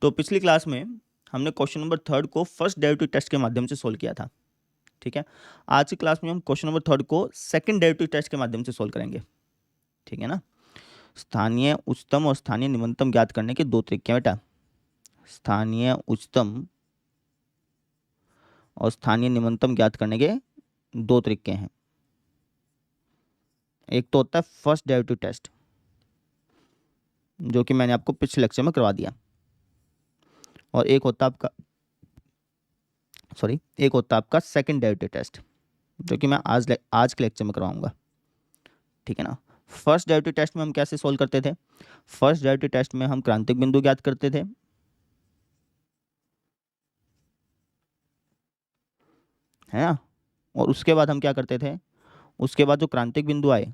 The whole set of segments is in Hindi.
तो पिछली क्लास में हमने क्वेश्चन नंबर 3 को फर्स्ट डेरिवेटिव टेस्ट के माध्यम से सोल्व किया था। ठीक है, आज की क्लास में हम क्वेश्चन नंबर 3 को सेकंड डेरिवेटिव टेस्ट के माध्यम से सोल्व करेंगे। ठीक है ना। स्थानीय उच्चतम और स्थानीय निम्नतम ज्ञात करने के दो तरीके हैं बेटा। स्थानीय उच्चतम और स्थानीय निम्नतम ज्ञात करने के दो तरीके हैं। एक तो होता है फर्स्ट डेरिवेटिव टेस्ट, जो कि मैंने आपको पिछले लेक्चर में करवा दिया, और एक होता है आपका सेकंड डेरिवेटिव टेस्ट, जो कि मैं आज के लेक्चर में करवाऊंगा। ठीक है ना। फर्स्ट डेरिवेटिव टेस्ट में हम कैसे सोल्व करते थे? फर्स्ट डेरिवेटिव टेस्ट में हम क्रांतिक बिंदु ज्ञात करते थे, है ना। और उसके बाद हम क्या करते थे? उसके बाद जो क्रांतिक बिंदु आए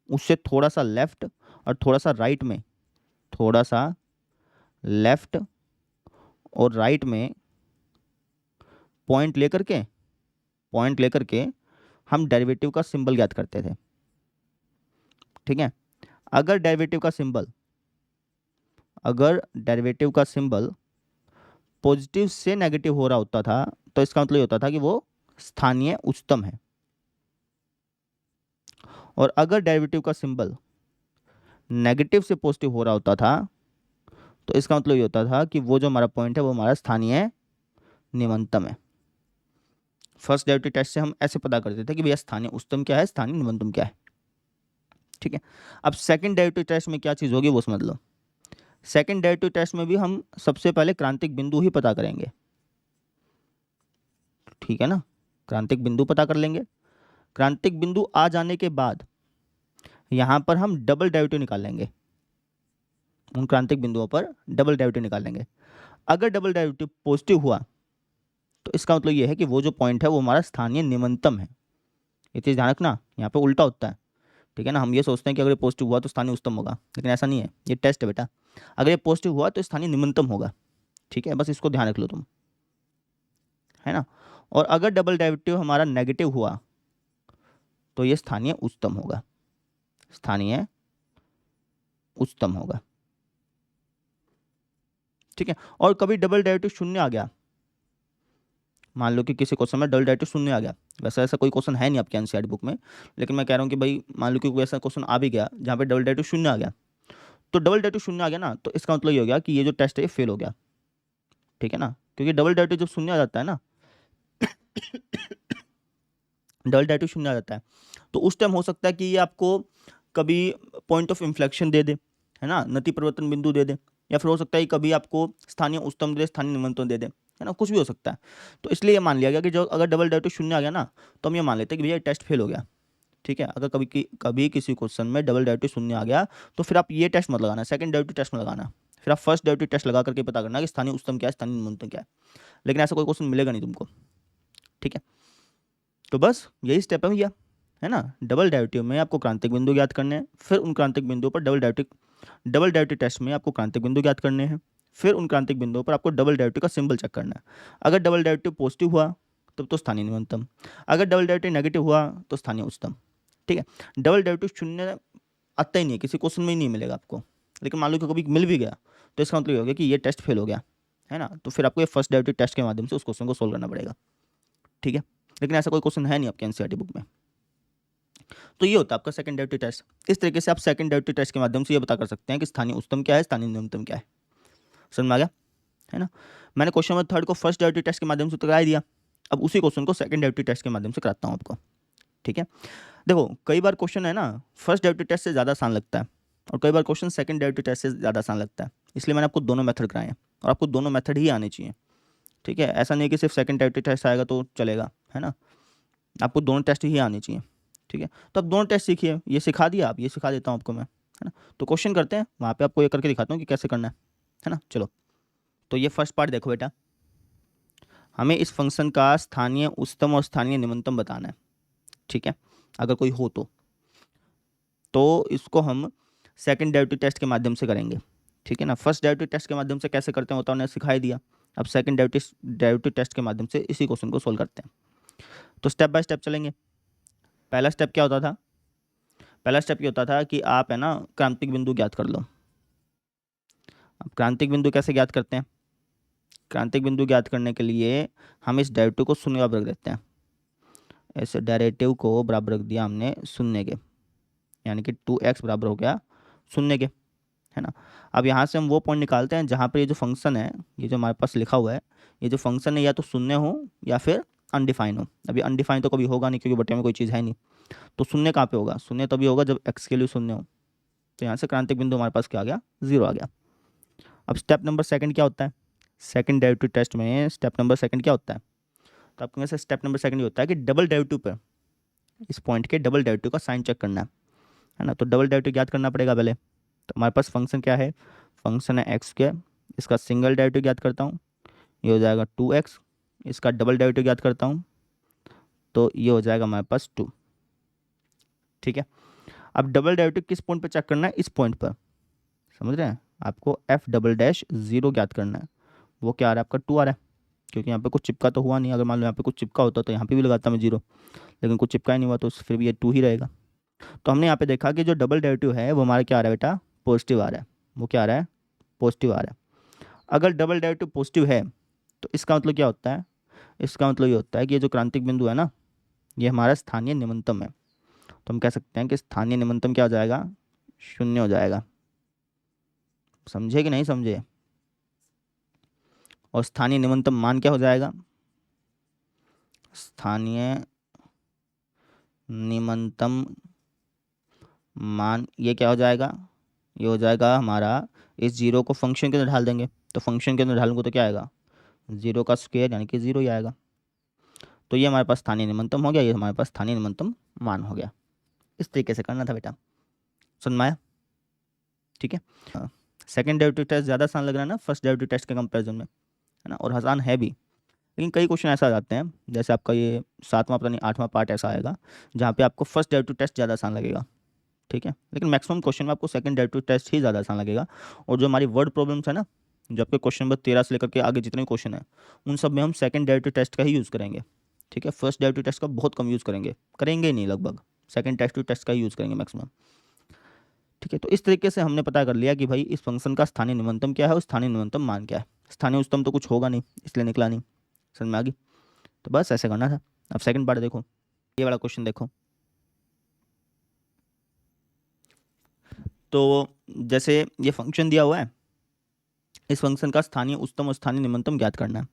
उससे थोड़ा सा लेफ्ट और थोड़ा सा राइट में, थोड़ा सा लेफ्ट और राइट में पॉइंट लेकर के हम डेरिवेटिव का सिंबल ज्ञात करते थे। ठीक है। अगर डेरिवेटिव का सिंबल पॉजिटिव से नेगेटिव हो रहा होता था तो इसका मतलब ये होता था कि वो स्थानीय उच्चतम है। और अगर डेरिवेटिव का सिंबल नेगेटिव से पॉजिटिव हो रहा होता था तो इसका मतलब ये होता था कि वो जो हमारा पॉइंट है वो हमारा स्थानीय निम्नतम है। फर्स्ट डेरिवेटिव टेस्ट से हम ऐसे पता करते थे कि भैया स्थानीय उच्चतम क्या है, स्थानीय निम्नतम क्या है। ठीक है। अब सेकंड डेरिवेटिव टेस्ट में क्या चीज़ होगी वो समझ लो। सेकंड डेरिवेटिव टेस्ट में भी हम सबसे पहले क्रांतिक बिंदु ही पता करेंगे। ठीक है ना। क्रांतिक बिंदु पता कर लेंगे। क्रांतिक बिंदु आ जाने के बाद यहाँ पर हम डबल डेरिवेटिव निकाल लेंगे। उन क्रांतिक बिंदुओं पर डबल डेरिवेटिव निकाल लेंगे। अगर डबल डेरिवेटिव पॉजिटिव हुआ तो इसका मतलब ये है कि वो जो पॉइंट है वो हमारा स्थानीय निम्नतम है। ये चीज़ ध्यान रखना, यहाँ पे उल्टा होता है। ठीक है ना। हम ये सोचते हैं कि अगर ये पॉजिटिव हुआ तो स्थानीय उच्चतम होगा, लेकिन ऐसा नहीं है। ये टेस्ट है बेटा। अगर ये पॉजिटिव हुआ तो स्थानीय निम्नतम होगा। ठीक है, बस इसको ध्यान रख लो तुम, है ना। और अगर डबल डेरिवेटिव हमारा नेगेटिव हुआ तो ये स्थानीय उच्चतम होगा, स्थानीय उच्चतम होगा। ठीक है। और कभी डबल डेरिवेटिव शून्य आ गया, मान लो कि किसी क्वेश्चन में डबल डेरिवेटिव शून्य आ गया। वैसे ऐसा कोई क्वेश्चन है नहीं आपके एनसीईआरटी बुक में, लेकिन मैं कह रहा हूँ कि भाई मान लो कि कोई ऐसा क्वेश्चन आ भी गया जहाँ पे डबल डेरिवेटिव शून्य आ गया, तो डबल डेरिवेटिव शून्य आ गया ना, तो इसका मतलब ये हो गया कि ये जो टेस्ट है ये फेल हो गया। ठीक है ना। क्योंकि डबल डेरिवेटिव जब शून्य आ जाता है ना डबल डेरिवेटिव शून्य आ जाता है तो उस टाइम हो सकता है कि ये आपको कभी पॉइंट ऑफ इन्फ्लेक्शन दे दे, है ना, नति परिवर्तन बिंदु दे दे, या फिर हो सकता है कि कभी आपको स्थानीय उच्चतम दे, स्थानीय निम्नतम दे दे, है ना, कुछ भी हो सकता है। तो इसलिए ये मान लिया गया कि जो अगर डबल डेरिवेटिव शून्य आ गया ना तो हम ये मान लेते हैं कि भैया टेस्ट फेल हो गया। ठीक है। अगर कभी किसी क्वेश्चन में डबल डेरिवेटिव शून्य आ गया तो फिर आप ये टेस्ट मत लगाना, सेकंड डेरिवेटिव टेस्ट मत लगाना। फिर आप फर्स्ट डेरिवेटिव टेस्ट लगा करके पता करना कि स्थानीय उच्चतम क्या है, स्थानीय निम्नतम क्या है। लेकिन ऐसा कोई क्वेश्चन मिलेगा नहीं तुमको। ठीक है। तो बस यही स्टेप है भैया, है ना। डबल डेरिवेटिव में आपको क्रांतिक बिंदु ज्ञात करने हैं, फिर उन क्रांतिक बिंदुओं पर डबल डेरिवेटिव टेस्ट में आपको क्रांतिक बिंदु ज्ञात करने हैं, फिर उन क्रांतिक बिंदुओं पर आपको डबल डेरिवेटिव का सिंबल चेक करना है। अगर डबल डेरिवेटिव पॉजिटिव हुआ तब तो स्थानीय न्यूनतम, अगर डबल डेरिवेटिव नेगेटिव हुआ तो स्थानीय उच्चतम। ठीक है। डबल डेरिवेटिव शून्य आता ही नहीं है, किसी क्वेश्चन में ही नहीं मिलेगा आपको। लेकिन मान लो कि कभी मिल भी गया तो इसका मतलब ये हो गया कि ये टेस्ट फेल हो गया, है ना। तो फिर आपको ये फर्स्ट डेरिवेटिव टेस्ट के माध्यम से उस क्वेश्चन को सोल्व करना पड़ेगा। ठीक है। लेकिन ऐसा कोई क्वेश्चन है नहीं आपके एनसीईआरटी बुक में। तो ये होता है आपका सेकंड डेरिवेटिव टेस्ट। इस तरीके से आप सेकंड डेरिवेटिव टेस्ट के माध्यम से ये पता कर सकते हैं कि स्थानीय उच्चतम क्या है, स्थानीय न्यूनतम क्या है। समझ में आ गया, है ना। मैंने क्वेश्चन नंबर 3 को फर्स्ट डेरिवेटिव टेस्ट के माध्यम से तो करा दिया, अब उसी क्वेश्चन को सेकंड डेरिवेटिव टेस्ट के माध्यम से कराता हूँ आपको। ठीक है। देखो कई बार क्वेश्चन है ना फर्स्ट डेरिवेटिव टेस्ट से ज़्यादा आसान लगता है, और कई बार क्वेश्चन सेकंड डेरिवेटिव टेस्ट से ज़्यादा आसान लगता है। इसलिए मैंने आपको दोनों मेथड कराए हैं, और आपको दोनों मेथड ही आने चाहिए। ठीक है। ऐसा नहीं कि सिर्फ सेकंड डेरिवेटिव टेस्ट आएगा तो चलेगा, है ना। आपको दोनों टेस्ट ही आने चाहिए। ठीक है। तो अब दोनों टेस्ट सीखिए, ये सिखा दिया, आप ये सिखा देता हूँ आपको मैं, है ना। तो क्वेश्चन करते हैं, वहाँ पे आपको ये करके दिखाता हूँ कि कैसे करना है ना। चलो, तो ये फर्स्ट पार्ट देखो बेटा, हमें इस फंक्शन का स्थानीय उच्चतम और स्थानीय निम्नतम बताना है। ठीक है। अगर कोई हो तो इसको हम सेकंड डेरिवेटिव टेस्ट के माध्यम से करेंगे। ठीक है ना। फर्स्ट डेरिवेटिव टेस्ट के माध्यम से कैसे करते हैं होता है, उन्हें सिखाई दिया। अब सेकंड डेरिवेटिव टेस्ट के माध्यम से इसी क्वेश्चन को सोल्व करते हैं। तो स्टेप बाय स्टेप चलेंगे। पहला स्टेप क्या होता था? पहला स्टेप ये होता था कि आप, है ना, क्रांतिक बिंदु ज्ञात कर लो। अब क्रांतिक बिंदु कैसे ज्ञात करते हैं? क्रांतिक बिंदु ज्ञात करने के लिए हम इस डेरिवेटिव को शून्य बराबर रख देते हैं। इस डेरिवेटिव को बराबर रख दिया हमने शून्य के, यानी कि 2x बराबर हो गया शून्य के, है ना। अब यहाँ से हम वो पॉइंट निकालते हैं जहाँ पर ये जो फंक्शन है, ये जो हमारे पास लिखा हुआ है, ये जो फंक्शन है या तो शून्य हो या फिर अनडिफाइन हो। अभी अनडिफाइन तो कभी होगा नहीं क्योंकि बटे में कोई चीज़ है नहीं, तो शून्य कहाँ पे होगा? शून्य तभी होगा जब x के लिए शून्य हो। तो यहाँ से क्रांतिक बिंदु हमारे पास क्या आ गया? 0 आ गया। अब स्टेप नंबर सेकंड क्या होता है? सेकंड डेरिवेटिव टेस्ट में स्टेप नंबर सेकंड क्या होता है? तो आपके से स्टेप नंबर सेकंड ये होता है कि डबल डेरिवेटिव पर, इस पॉइंट के डबल डेरिवेटिव का साइन चेक करना है ना। तो डबल डेरिवेटिव ज्ञात करना पड़ेगा पहले। तो हमारे पास फंक्शन क्या है? फंक्शन है एक्स के, इसका सिंगल डेरिवेटिव ज्ञात करता हूँ, ये हो जाएगा 2x। इसका डबल डेरिवेटिव ज्ञात करता हूँ तो ये हो जाएगा हमारे पास 2। ठीक है, अब डबल डेरिवेटिव किस पॉइंट पर चेक करना है? इस पॉइंट पर, समझ रहे हैं? आपको f डबल डैश 0 ज्ञात करना है। वो क्या आ रहा है? आपका 2 आ रहा है, क्योंकि यहाँ पे कुछ चिपका तो हुआ नहीं। अगर मान लो यहाँ पे कुछ चिपका होता तो यहाँ पे भी लगाता मैं 0, लेकिन कुछ चिपका ही नहीं हुआ तो फिर भी ये 2 ही रहेगा। तो हमने यहाँ पे देखा कि जो डबल डेरिवेटिव है वो हमारा क्या आ रहा है बेटा? पॉजिटिव आ रहा है। वो क्या आ रहा है? पॉजिटिव आ रहा है। अगर डबल डेरिवेटिव पॉजिटिव है तो इसका मतलब क्या होता है? इसका मतलब ये होता है कि ये जो क्रांतिक बिंदु है ना, ये हमारा स्थानीय निम्नतम है। तो हम कह सकते हैं कि स्थानीय निम्नतम क्या हो जाएगा? 0 हो जाएगा। समझे कि नहीं समझे? और स्थानीय निम्नतम मान क्या हो जाएगा? स्थानीय निम्नतम मान ये क्या हो जाएगा? ये हो जाएगा हमारा, इस 0 को फंक्शन के अंदर ढाल देंगे, तो फंक्शन के अंदर ढालूंगा तो क्या आएगा? 0 का स्क्वायर यानी कि 0 ही आएगा। तो ये हमारे पास स्थानीय निम्नतम हो गया, ये हमारे पास स्थानीय निम्नतम मान हो गया। इस तरीके से करना था बेटा, समझ में आया? ठीक है। सेकंड डेरिवेटिव टेस्ट ज़्यादा आसान लग रहा है ना फर्स्ट डेरिवेटिव टेस्ट के कंपैरिजन में, है ना, और आसान है भी। लेकिन कई क्वेश्चन ऐसा आ जाते हैं, जैसे आपका ये 7वां पता नहीं 8वां पार्ट ऐसा आएगा जहाँ पे आपको फर्स्ट डेरिवेटिव टेस्ट ज़्यादा आसान लगेगा। ठीक है, लेकिन मैक्सिमम क्वेश्चन में आपको सेकंड डेरिवेटिव टेस्ट ही ज़्यादा आसान लगेगा। और जो हमारी वर्ड प्रॉब्लम्स है ना, जो आपके क्वेश्चन नंबर 13 से लेकर के आगे जितने क्वेश्चन हैं उन सब में हम सेकंड डेरिवेटिव टेस्ट का ही यूज़ करेंगे। ठीक है, फर्स्ट डेरिवेटिव टेस्ट का बहुत कम यूज़ करेंगे ही नहीं, लगभग सेकंड डेरिवेटिव टेस्ट का ही यूज़ करेंगे मैक्सिमम। ठीक है, तो इस तरीके से हमने पता कर लिया कि भाई इस फंक्शन का स्थानीय निम्नतम क्या है और स्थानीय निम्नतम मान क्या है। स्थानीय उच्चतम तो कुछ होगा नहीं, इसलिए निकला नहीं। समझ में आ गई? तो बस ऐसे करना था। अब सेकंड पार्ट देखो, ये वाला क्वेश्चन देखो। तो जैसे ये फंक्शन दिया हुआ है, इस फंक्शन का स्थानीय उच्चतम और स्थानीय निम्नतम ज्ञात करना है।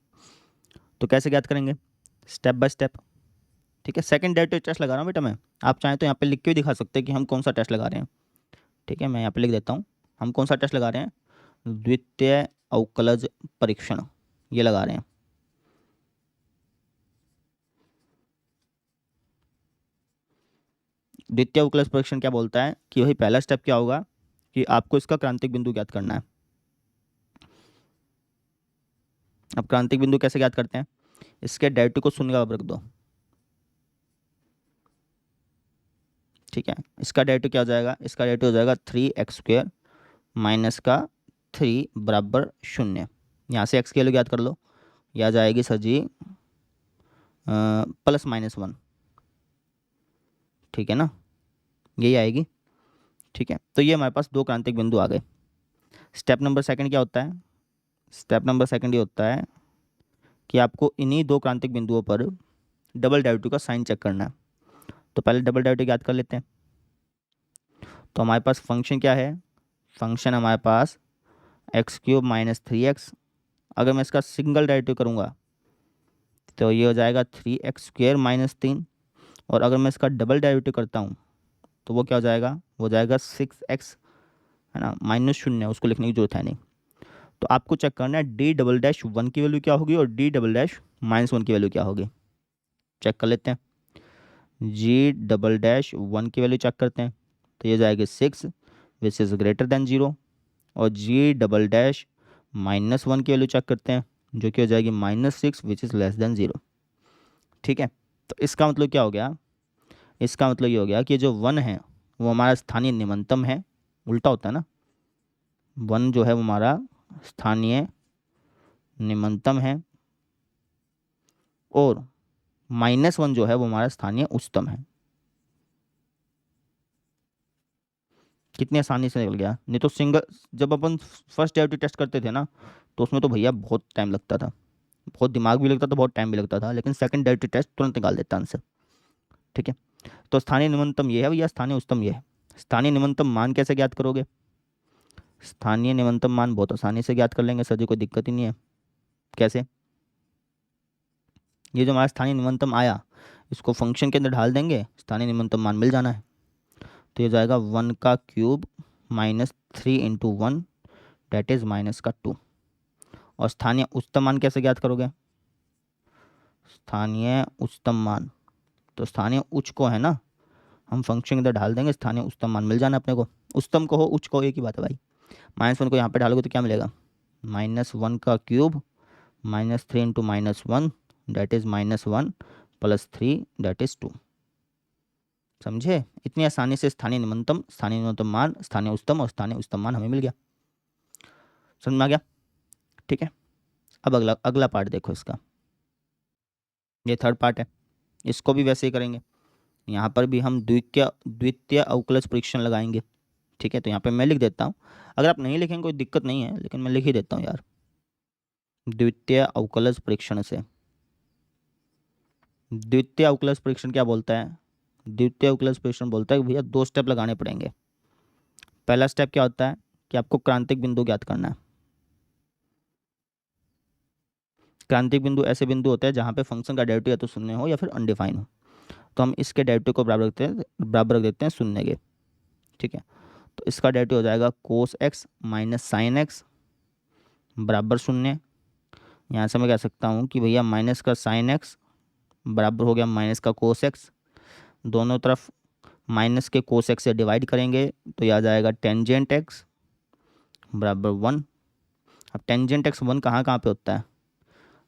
तो कैसे ज्ञात करेंगे? Step by step. ठीक है, सेकंड डेरिवेटिव टेस्ट लगा रहा हूँ बेटा मैं, आप चाहें तो यहाँ पे लिख के भी दिखा सकते हैं कि हम कौन सा टेस्ट लगा रहे हैं। ठीक है, मैं यहाँ पे लिख देता हूँ हम कौन सा टेस्ट लगा रहे हैं। द्वितीय अवकलज परीक्षण ये लगा रहे हैं। द्वितीय अवकलज परीक्षण क्या बोलता है कि भाई पहला स्टेप क्या होगा कि आपको इसका क्रांतिक बिंदु ज्ञात करना है। अब क्रांतिक बिंदु कैसे ज्ञात करते हैं? इसके डेरिवेटिव को शून्य का बराबर रख दो। ठीक है, इसका डेरिवेटिव क्या हो जाएगा? इसका डेरिवेटिव हो जाएगा 3x² माइनस का 3 बराबर 0। यहाँ से x की वैल्यू ज्ञात कर लो, यह आ जाएगी सर जी +-1। ठीक है ना, यही आएगी। ठीक है, तो ये हमारे पास दो क्रांतिक बिंदु आ गए। स्टेप नंबर सेकंड क्या होता है? स्टेप नंबर सेकंड ये होता है कि आपको इन्हीं दो क्रांतिक बिंदुओं पर डबल डेरिवेटिव का साइन चेक करना है। तो पहले डबल डेरिवेटिव याद कर लेते हैं। तो हमारे पास फंक्शन क्या है? फंक्शन हमारे पास x³ माइनस 3x। अगर मैं इसका सिंगल डेरिवेटिव करूँगा तो ये हो जाएगा 3x² माइनस 3। और अगर मैं इसका डबल डेरिवेटिव करता हूँ तो वो क्या हो जाएगा? वो जाएगा 6x, है ना, -0, उसको लिखने की जरूरत है नहीं। तो आपको चेक करना है d∬1 की वैल्यू क्या होगी और d∬−1 की वैल्यू क्या होगी। चेक कर लेते हैं। g∬1 की वैल्यू चेक करते हैं, तो ये जाएगी 6 विच इज़ ग्रेटर देन 0। और g∬−1 की वैल्यू चेक करते हैं, जो कि हो जाएगी -6 विच इज़ लेस देन 0। ठीक है, तो इसका मतलब क्या हो गया? इसका मतलब ये हो गया कि जो 1 है वो हमारा स्थानीय निम्नतम है। उल्टा होता है ना, 1 जो है वो हमारा स्थानीय निम्नतम है और -1 जो है वो हमारा स्थानीय उच्चतम है। कितनी आसानी से निकल गया। नहीं तो सिंगल, जब अपन फर्स्ट डेरिवेटिव टेस्ट करते थे ना, तो उसमें तो भैया बहुत टाइम लगता था, बहुत दिमाग भी लगता था, बहुत टाइम भी लगता था, लेकिन सेकंड डेरिवेटिव टेस्ट तुरंत निकाल देता आंसर। ठीक है, तो स्थानीय न्यूनतम ये है भैया, स्थानीय उच्चतम ये है। स्थानीय न्यूनतम मान कैसे ज्ञात करोगे? स्थानीय न्यूनतम मान बहुत आसानी से ज्ञात कर लेंगे सर जी, कोई दिक्कत ही नहीं है। कैसे? ये जो हमारा स्थानीय न्यूनतम आया, इसको फंक्शन के अंदर ढाल देंगे, स्थानीय न्यूनतम मान मिल जाना है। तो ये जाएगा 1 का cube minus 3 into 1 that is minus का 2। और स्थानीय उच्चतम मान कैसे ज्ञात करोगे? स्थानीय उच्चतम मान, तो स्थानीय उच्च को है ना, हम फंक्शन के अंदर ढाल देंगे, स्थानीय उच्चतम मान मिल जाना अपने को। उच्चतम को हो उच्च को, एक ही बात है भाई। -1 को यहाँ पे डालोगे तो क्या मिलेगा? -1 का cube -3 into -1 that is -1 plus 3 that is 2। समझे? इतनी आसानी से स्थानीय न्यूनतम, स्थानीय न्यूनतम मान, स्थानीय उच्चतम और स्थानीय उच्चतम मान हमें मिल गया। समझ में आ गया? ठीक है, अब अगला अगला पार्ट देखो इसका, ये थर्ड पार्ट है। इसको भी वैसे ही करेंगे, यहाँ पर भी हम द्वितीय अवकलज परीक्षण लगाएंगे। ठीक है, तो यहाँ पे मैं लिख देता हूँ, अगर आप नहीं लिखेंगे कोई दिक्कत नहीं है, लेकिन मैं लिख ही देता हूँ यार। द्वितीय अवकलज परीक्षण से, द्वितीय अवकलज परीक्षण क्या बोलता है? द्वितीय अवकलज परीक्षण बोलता है कि भैया 2 स्टेप लगाने पड़ेंगे। पहला स्टेप क्या होता है कि आपको क्रांतिक बिंदु ज्ञात करना है। क्रांतिक बिंदु ऐसे बिंदु होते हैं जहाँ पे फंक्शन का डेरिवेटिव या तो शून्य हो या फिर अनडिफाइन हो। तो हम इसके डेरिवेटिव को बराबर रख देते हैं शून्य के। ठीक है, तो इसका डेरिवेटिव हो जाएगा कोस एक्स माइनस साइन एक्स बराबर शून्य। यहाँ से मैं कह सकता हूँ कि भैया माइनस का साइन एक्स बराबर हो गया माइनस का कोस एक्स। दोनों तरफ माइनस के कोस एक्स से डिवाइड करेंगे तो यह आ जाएगा टेंजेंट एक्स बराबर 1। अब टेंजेंट एक्स 1 कहाँ कहाँ पे होता है?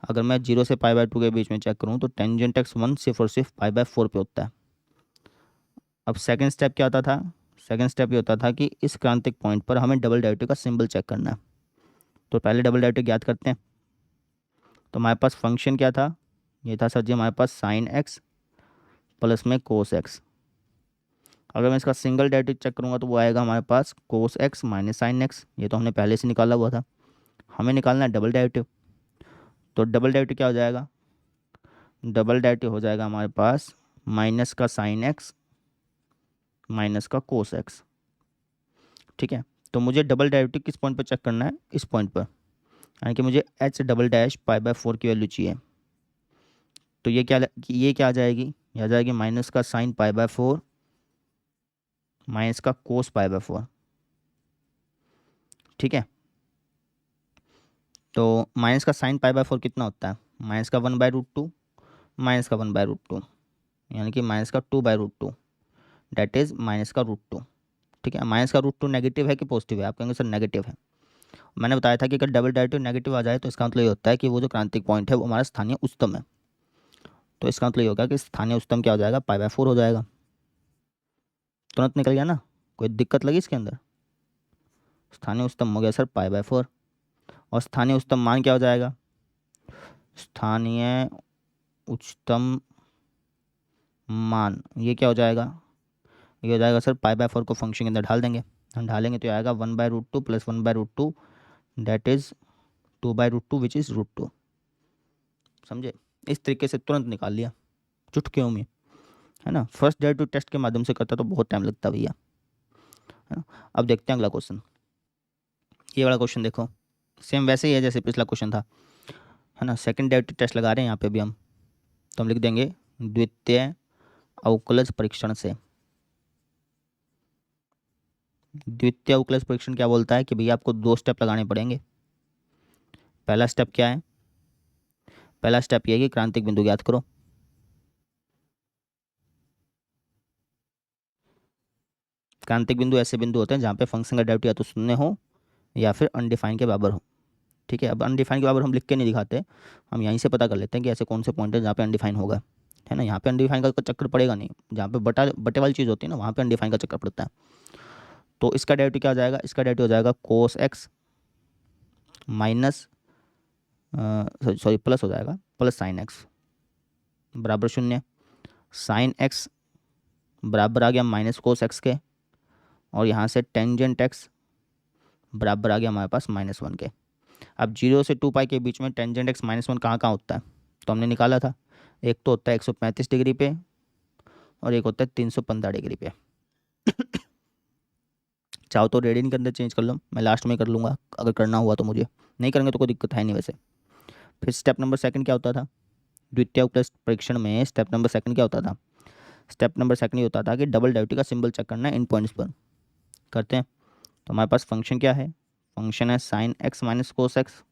अगर मैं 0 से π/2 के बीच में चेक करूँ तो टेंजेंट एक्स 1 सिर्फ और सिर्फ π/4 पे होता है। अब सेकंड स्टेप क्या होता था? सेकंड स्टेप ये होता था कि इस क्रांतिक पॉइंट पर हमें डबल डेरिवेटिव का सिंबल चेक करना है। तो पहले डबल डेरिवेटिव ज्ञात करते हैं। तो हमारे पास फंक्शन क्या था? ये था सर जी हमारे पास साइन एक्स प्लस में कोस एक्स। अगर मैं इसका सिंगल डेरिवेटिव चेक करूँगा तो वो आएगा हमारे पास cos x minus sine x. ये तो हमने पहले से निकाला हुआ था, हमें निकालना है डबल डेरिवेटिव। तो डबल डेरिवेटिव क्या हो जाएगा? डबल डेरिवेटिव हो जाएगा हमारे पास माइनस का साइन एक्स माइनस का कोस एक्स। ठीक है, तो मुझे डबल डेरिवेटिव किस पॉइंट पर चेक करना है? इस पॉइंट पर, यानी कि मुझे h डबल डैश π/4 की वैल्यू चाहिए। तो ये क्या आ जाएगी? ये आ जाएगी माइनस का साइन π/4 माइनस का कोस π/4। ठीक है, तो माइनस का साइन π/4 कितना होता है? माइनस का 1/√2 माइनस का 1/√2, यानी कि माइनस का 2/√2 डेट इज माइनस का √2। ठीक है, माइनस का √2 नेगेटिव है कि पॉजिटिव है? आप कहेंगे सर नेगेटिव है। मैंने बताया था कि अगर डबल डेरिवेटिव नेगेटिव आ जाए तो इसका मतलब ये होता है कि वो जो क्रांतिक पॉइंट है वो हमारा स्थानीय उच्चतम है। तो इसका मतलब ये होगा कि स्थानीय उच्चतम क्या हो जाएगा? π/4 हो जाएगा। तुरंत निकल गया ना? कोई दिक्कत लगी इसके अंदर? स्थानीय उच्चतम हो गया सर π/4। और स्थानीय उच्चतम मान क्या हो जाएगा? स्थानीय उच्चतम मान ये क्या हो जाएगा? ये हो जाएगा सर π/4 को फंक्शन के अंदर ढाल देंगे, हम ढालेंगे तो आएगा 1/√2 plus 1/√2 that is 2/√2 which is √2। समझे? इस तरीके से तुरंत निकाल लिया चुटकियों में, है ना। फर्स्ट डेरिवेटिव टेस्ट के माध्यम से करता तो बहुत टाइम लगता भैया, है ना। अब देखते हैं अगला क्वेश्चन। ये वाला क्वेश्चन देखो, सेम वैसे ही है जैसे पिछला क्वेश्चन था, है ना। सेकंड डेरिवेटिव टेस्ट लगा रहे हैं यहाँ पे भी हम, तो हम लिख देंगे द्वितीय अवकलज परीक्षण से। द्वितीय अवकलज परीक्षण क्या बोलता है कि भैया आपको 2 स्टेप लगाने पड़ेंगे। पहला स्टेप क्या है? पहला स्टेप ये है कि क्रांतिक बिंदु ज्ञात करो। क्रांतिक बिंदु ऐसे बिंदु होते हैं जहाँ पे फंक्शन का डेरिवेटिव या तो शून्य हो या फिर अनडिफाइन के बराबर हो। ठीक है, अब अनडिफाइन के बराबर हम लिख के नहीं दिखाते, हम यहीं से पता कर लेते हैं कि ऐसे कौन से पॉइंट है जहाँ पे अनडिफाइन होगा, है ना। यहाँ पे अनडिफाइन का चक्कर पड़ेगा नहीं, जहाँ पे बटे वाली चीज़ होती है ना वहाँ पे अनडिफाइन का चक्कर पड़ता है। तो इसका डेरिवेटिव क्या हो जाएगा? इसका डेरिवेटिव हो जाएगा कोस एक्स माइनस सॉरी प्लस हो जाएगा प्लस साइन एक्स बराबर शून्य। साइन एक्स बराबर आ गया माइनस कोस एक्स के, और यहाँ से टेंजेंट एक्स बराबर आ गया हमारे पास -1 के। अब 0 से 2 पाई के बीच में टेंजेंट एक्स -1 कहाँ कहाँ होता है, तो हमने निकाला था। एक तो होता है 135 डिग्री पे और एक होता है 315 डिग्री पे। चाहो तो रेडियन के अंदर चेंज कर लो, मैं लास्ट में कर लूँगा अगर करना हुआ तो, मुझे नहीं करेंगे तो कोई दिक्कत है नहीं वैसे। फिर स्टेप नंबर सेकंड क्या होता था, द्वितीय प्लस परीक्षण में स्टेप नंबर सेकंड क्या होता था, स्टेप नंबर सेकंड ये होता था कि डबल डेरिवेटिव का सिंबल चेक करना है इन पॉइंट्स पर। करते हैं। तो हमारे पास फंक्शन क्या है, फंक्शन है sine x minus cos x.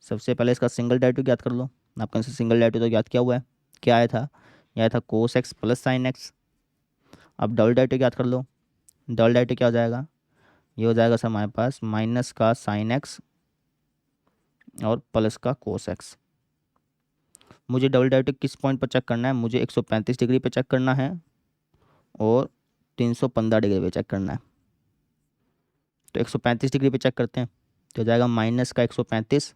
सबसे पहले इसका सिंगल डेरिवेटिव याद कर लो, आपका सिंगल डेरिवेटिव तो याद किया हुआ है, क्या आया था, यह आया था cos x plus sine x. अब डबल डेरिवेटिव याद कर लो, डबल डेरिवेटिव क्या हो जाएगा, ये हो जाएगा सर हमारे पास माइनस का साइन एक्स और प्लस का कोस एक्स। मुझे डबल डेरिवेटिव किस पॉइंट पर चेक करना है, मुझे 135 डिग्री पे चेक करना है और 315 डिग्री पे चेक करना है। तो 135 डिग्री पे चेक करते हैं, तो हो जाएगा माइनस का 135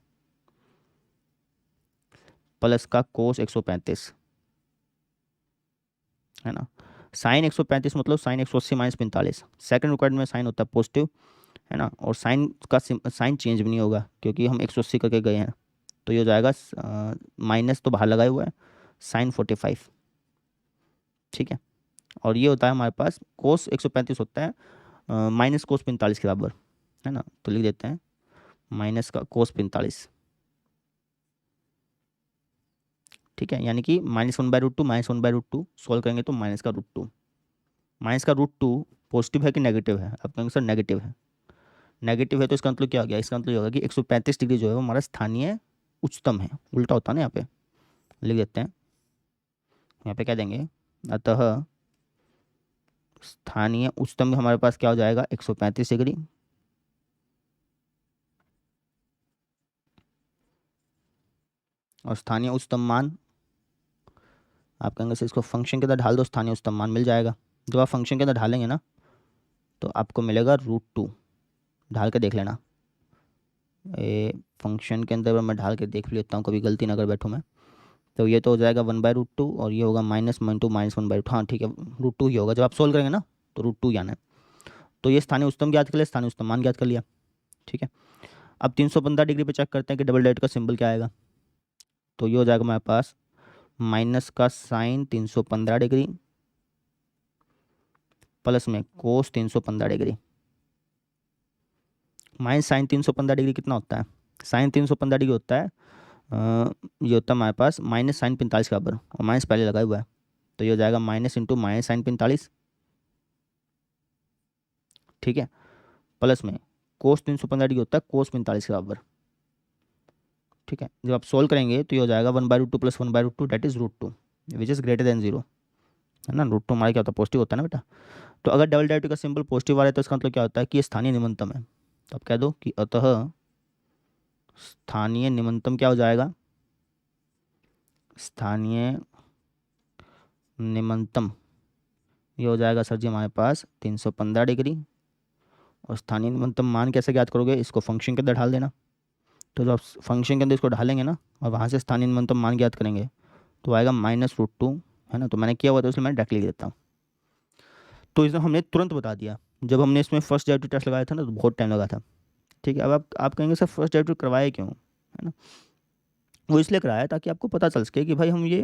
प्लस का कोस 135, है ना। साइन 135 मतलब साइन 180 माइनस 45। सेकंड रिक्वायरमेंट में साइन होता है पॉजिटिव, है ना, और साइन का साइन चेंज भी नहीं होगा क्योंकि हम 180 करके गए हैं। तो ये हो जाएगा माइनस तो बाहर लगाए हुआ है साइन 45, ठीक है। और ये होता है हमारे पास कोस 135 होता है माइनस कोस 45 के बराबर, है ना। तो लिख देते हैं माइनस का कोस 45, ठीक है। यानी कि -1/√2 -1/√2 सोल्व करेंगे तो माइनस का √2। माइनस का √2 पॉजिटिव है कि नेगेटिव है, आप कहेंगे सर नेगेटिव है। नेगेटिव है तो इसका मतलब क्या हो गया, इसका मतलब ये होगा कि 135 डिग्री जो है वो हमारा स्थानीय उच्चतम है, उल्टा होता है ना। यहाँ पे लिख देते हैं, यहाँ पे क्या देंगे, अतः स्थानीय उच्चतम हमारे पास क्या हो जाएगा 135 डिग्री और स्थानीय उच्चतम मान आप कहेंगे से इसको फंक्शन के अंदर ढाल दो, स्थानीय उच्चतम मान मिल जाएगा। जब आप फंक्शन के अंदर ढालेंगे ना तो आपको मिलेगा √2, ढाल के देख लेना। ए फंक्शन के अंदर मैं ढाल के देख लेता हूँ, कभी गलती ना कर बैठूँ मैं। तो ये तो हो जाएगा 1/√2 और ये होगा -1 -1/2, हाँ ठीक है √2 ही होगा। जब आप सोल्व करेंगे ना तो √2 ही आना है। तो ये स्थानीय उच्चतम ज्ञात कर लिया, स्थानीय उच्चतम मान ज्ञात कर लिया, ठीक है। अब 315 डिग्री पे चेक करते हैं कि डबल डेरिवेटिव का सिंबल क्या आएगा। तो ये हो जाएगा हमारे पास माइनस का साइन 315 डिग्री प्लस में कोस 315 डिग्री। माइनस साइन 315 डिग्री कितना होता है, साइन 315 डिग्री होता है ये होता है हमारे पास माइनस साइन 45 के बराबर, और माइनस पहले लगा हुआ है। तो ये हो जाएगा माइनस इंटू माइनस साइन 45, ठीक है, प्लस में कोस 315 डिग्री होता है कोस 45 के बराबर, ठीक है। जब आप सोल्व करेंगे तो ये हो जाएगा 1/√2 plus 1/√2 that is √2 which is greater than 0, है ना। √2 हमारा क्या होता है पॉजिटिव होता है ना बेटा। तो अगर डबल डेरिवेटिव का सिंबल पॉजिटिव आ रहा है तो इसका मतलब क्या होता है कि ये स्थानीय निम्नतम है। तो आप कह दो कि अतः स्थानीय निम्नतम क्या हो जाएगा, स्थानीय निम्नतम ये हो जाएगा सर जी हमारे पास 315 डिग्री। और स्थानीय निम्नतम मान कैसे ज्ञात करोगे, इसको फंक्शन के अंदर ढाल देना। तो जब आप फंक्शन के अंदर इसको ढालेंगे ना और वहाँ से स्थानीय निम्नतम मान ज्ञात करेंगे तो आएगा -√2, है ना। तो मैंने किया हुआ था इसलिए मैं डायरेक्टली लिख देता हूँ। तो इसे हमने तुरंत बता दिया। जब हमने इसमें फर्स्ट डेरिवेटिव टेस्ट लगाया था ना तो बहुत टाइम लगा था, ठीक है। अब आप कहेंगे सर फर्स्ट डेरिवेटिव करवाए क्यों, है ना। वो इसलिए कराया ताकि आपको पता चल सके कि भाई हम ये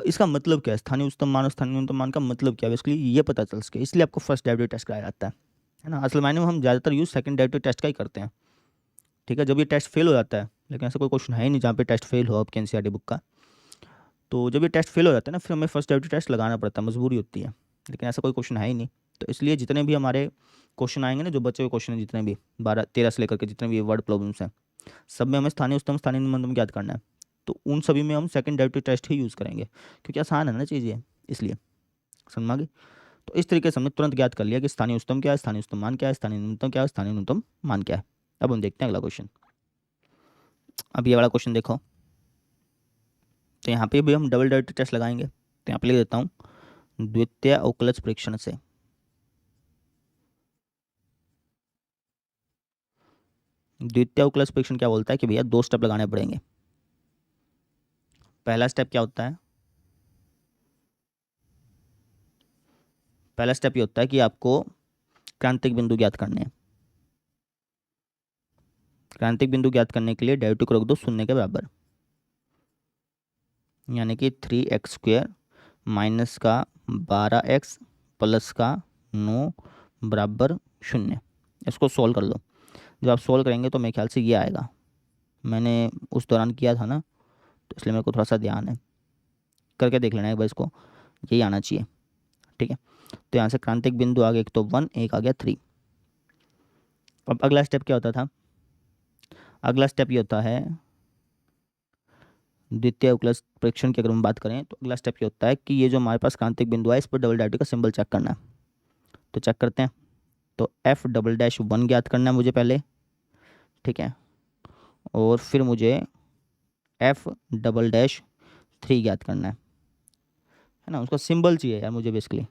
इसका मतलब क्या है, स्थानीय उच्चतम मान और स्थानीय न्यूनतम मान का मतलब क्या है, बेसिकली ये पता चल सके, इसलिए आपको फर्स्ट डेरिवेटिव टेस्ट कराया जाता है ना। असल मायने में हम ज़्यादातर यूज़ सेकंड डेरिवेटिव टेस्ट का ही करते हैं, ठीक है। जब ये टेस्ट फेल हो जाता है, लेकिन ऐसा कोई क्वेश्चन है ही नहीं जहाँ पे टेस्ट फेल हो आपके एनसीईआरटी बुक का, तो जब ये टेस्ट फेल हो जाता है ना फिर हमें फर्स्ट डेरिवेटिव टेस्ट लगाना पड़ता है, मजबूरी होती है। लेकिन ऐसा कोई क्वेश्चन है ही नहीं, तो इसलिए जितने भी हमारे क्वेश्चन आएंगे ना, जो बचे हुए क्वेश्चन हैं जितने भी 12-13 से लेकर के जितने भी वर्ड प्रॉब्लम्स हैं, सब में हमें स्थानीय उच्चतम स्थानीय निम्नतम ज्ञात करना है। तो उन सभी में हम सेकंड डेरिवेटिव टेस्ट ही यूज़ करेंगे क्योंकि आसान है ना चीज़ ये, इसलिए समझ में आ गई। तो इस तरीके से हमने तुरंत ज्ञात कर लिया कि स्थानीय उच्चतम क्या है, स्थानीय उच्चतम मान क्या है, स्थानीय न्यूनतम क्या है, स्थानीय न्यूनतम मान क्या है। अब हम देखते हैं अगला क्वेश्चन। अब ये वाला क्वेश्चन देखो, तो यहाँ पे भी हम डबल डेरिवेटिव टेस्ट लगाएंगे। तो यहाँ पे लिख देता हूँ द्वितीय अवकलज परीक्षण से। द्वितीय अवकलज परीक्षण क्या बोलता है कि भैया 2 स्टेप लगाने पड़ेंगे। पहला स्टेप क्या होता है, पहला स्टेप ये होता है कि आपको क्रांतिक बिंदु ज्ञात करने हैं। क्रांतिक बिंदु ज्ञात करने के लिए डेरिवेटिव को रख दो शून्य के बराबर, यानी कि 3x² माइनस का 12x प्लस का 9 बराबर 0। इसको सोल्व कर लो। जब आप सोल्व करेंगे तो मेरे ख्याल से ये आएगा, मैंने उस दौरान किया था ना, तो इसलिए मेरे को थोड़ा सा ध्यान है, करके देख लेना एक बार इसको, यही आना चाहिए। ठीक है, तो यहाँ से क्रांतिक बिंदु आ गया, एक तो 1, एक आ गया 3। अब अगला स्टेप क्या होता था? अगला स्टेप ये होता है, द्वितीय अवकलज परीक्षण की अगर हम बात करें तो अगला स्टेप ये होता है कि ये जो हमारे पास क्रांतिक बिंदु है इस पर डबल डेरिवेटिव का सिंबल चेक करना है। तो चेक करते हैं। तो f'1 ज्ञात करना है मुझे पहले, ठीक है, और फिर मुझे f'3 ज्ञात करना है ना, उसका सिंबल चाहिए यार मुझे बेसिकली।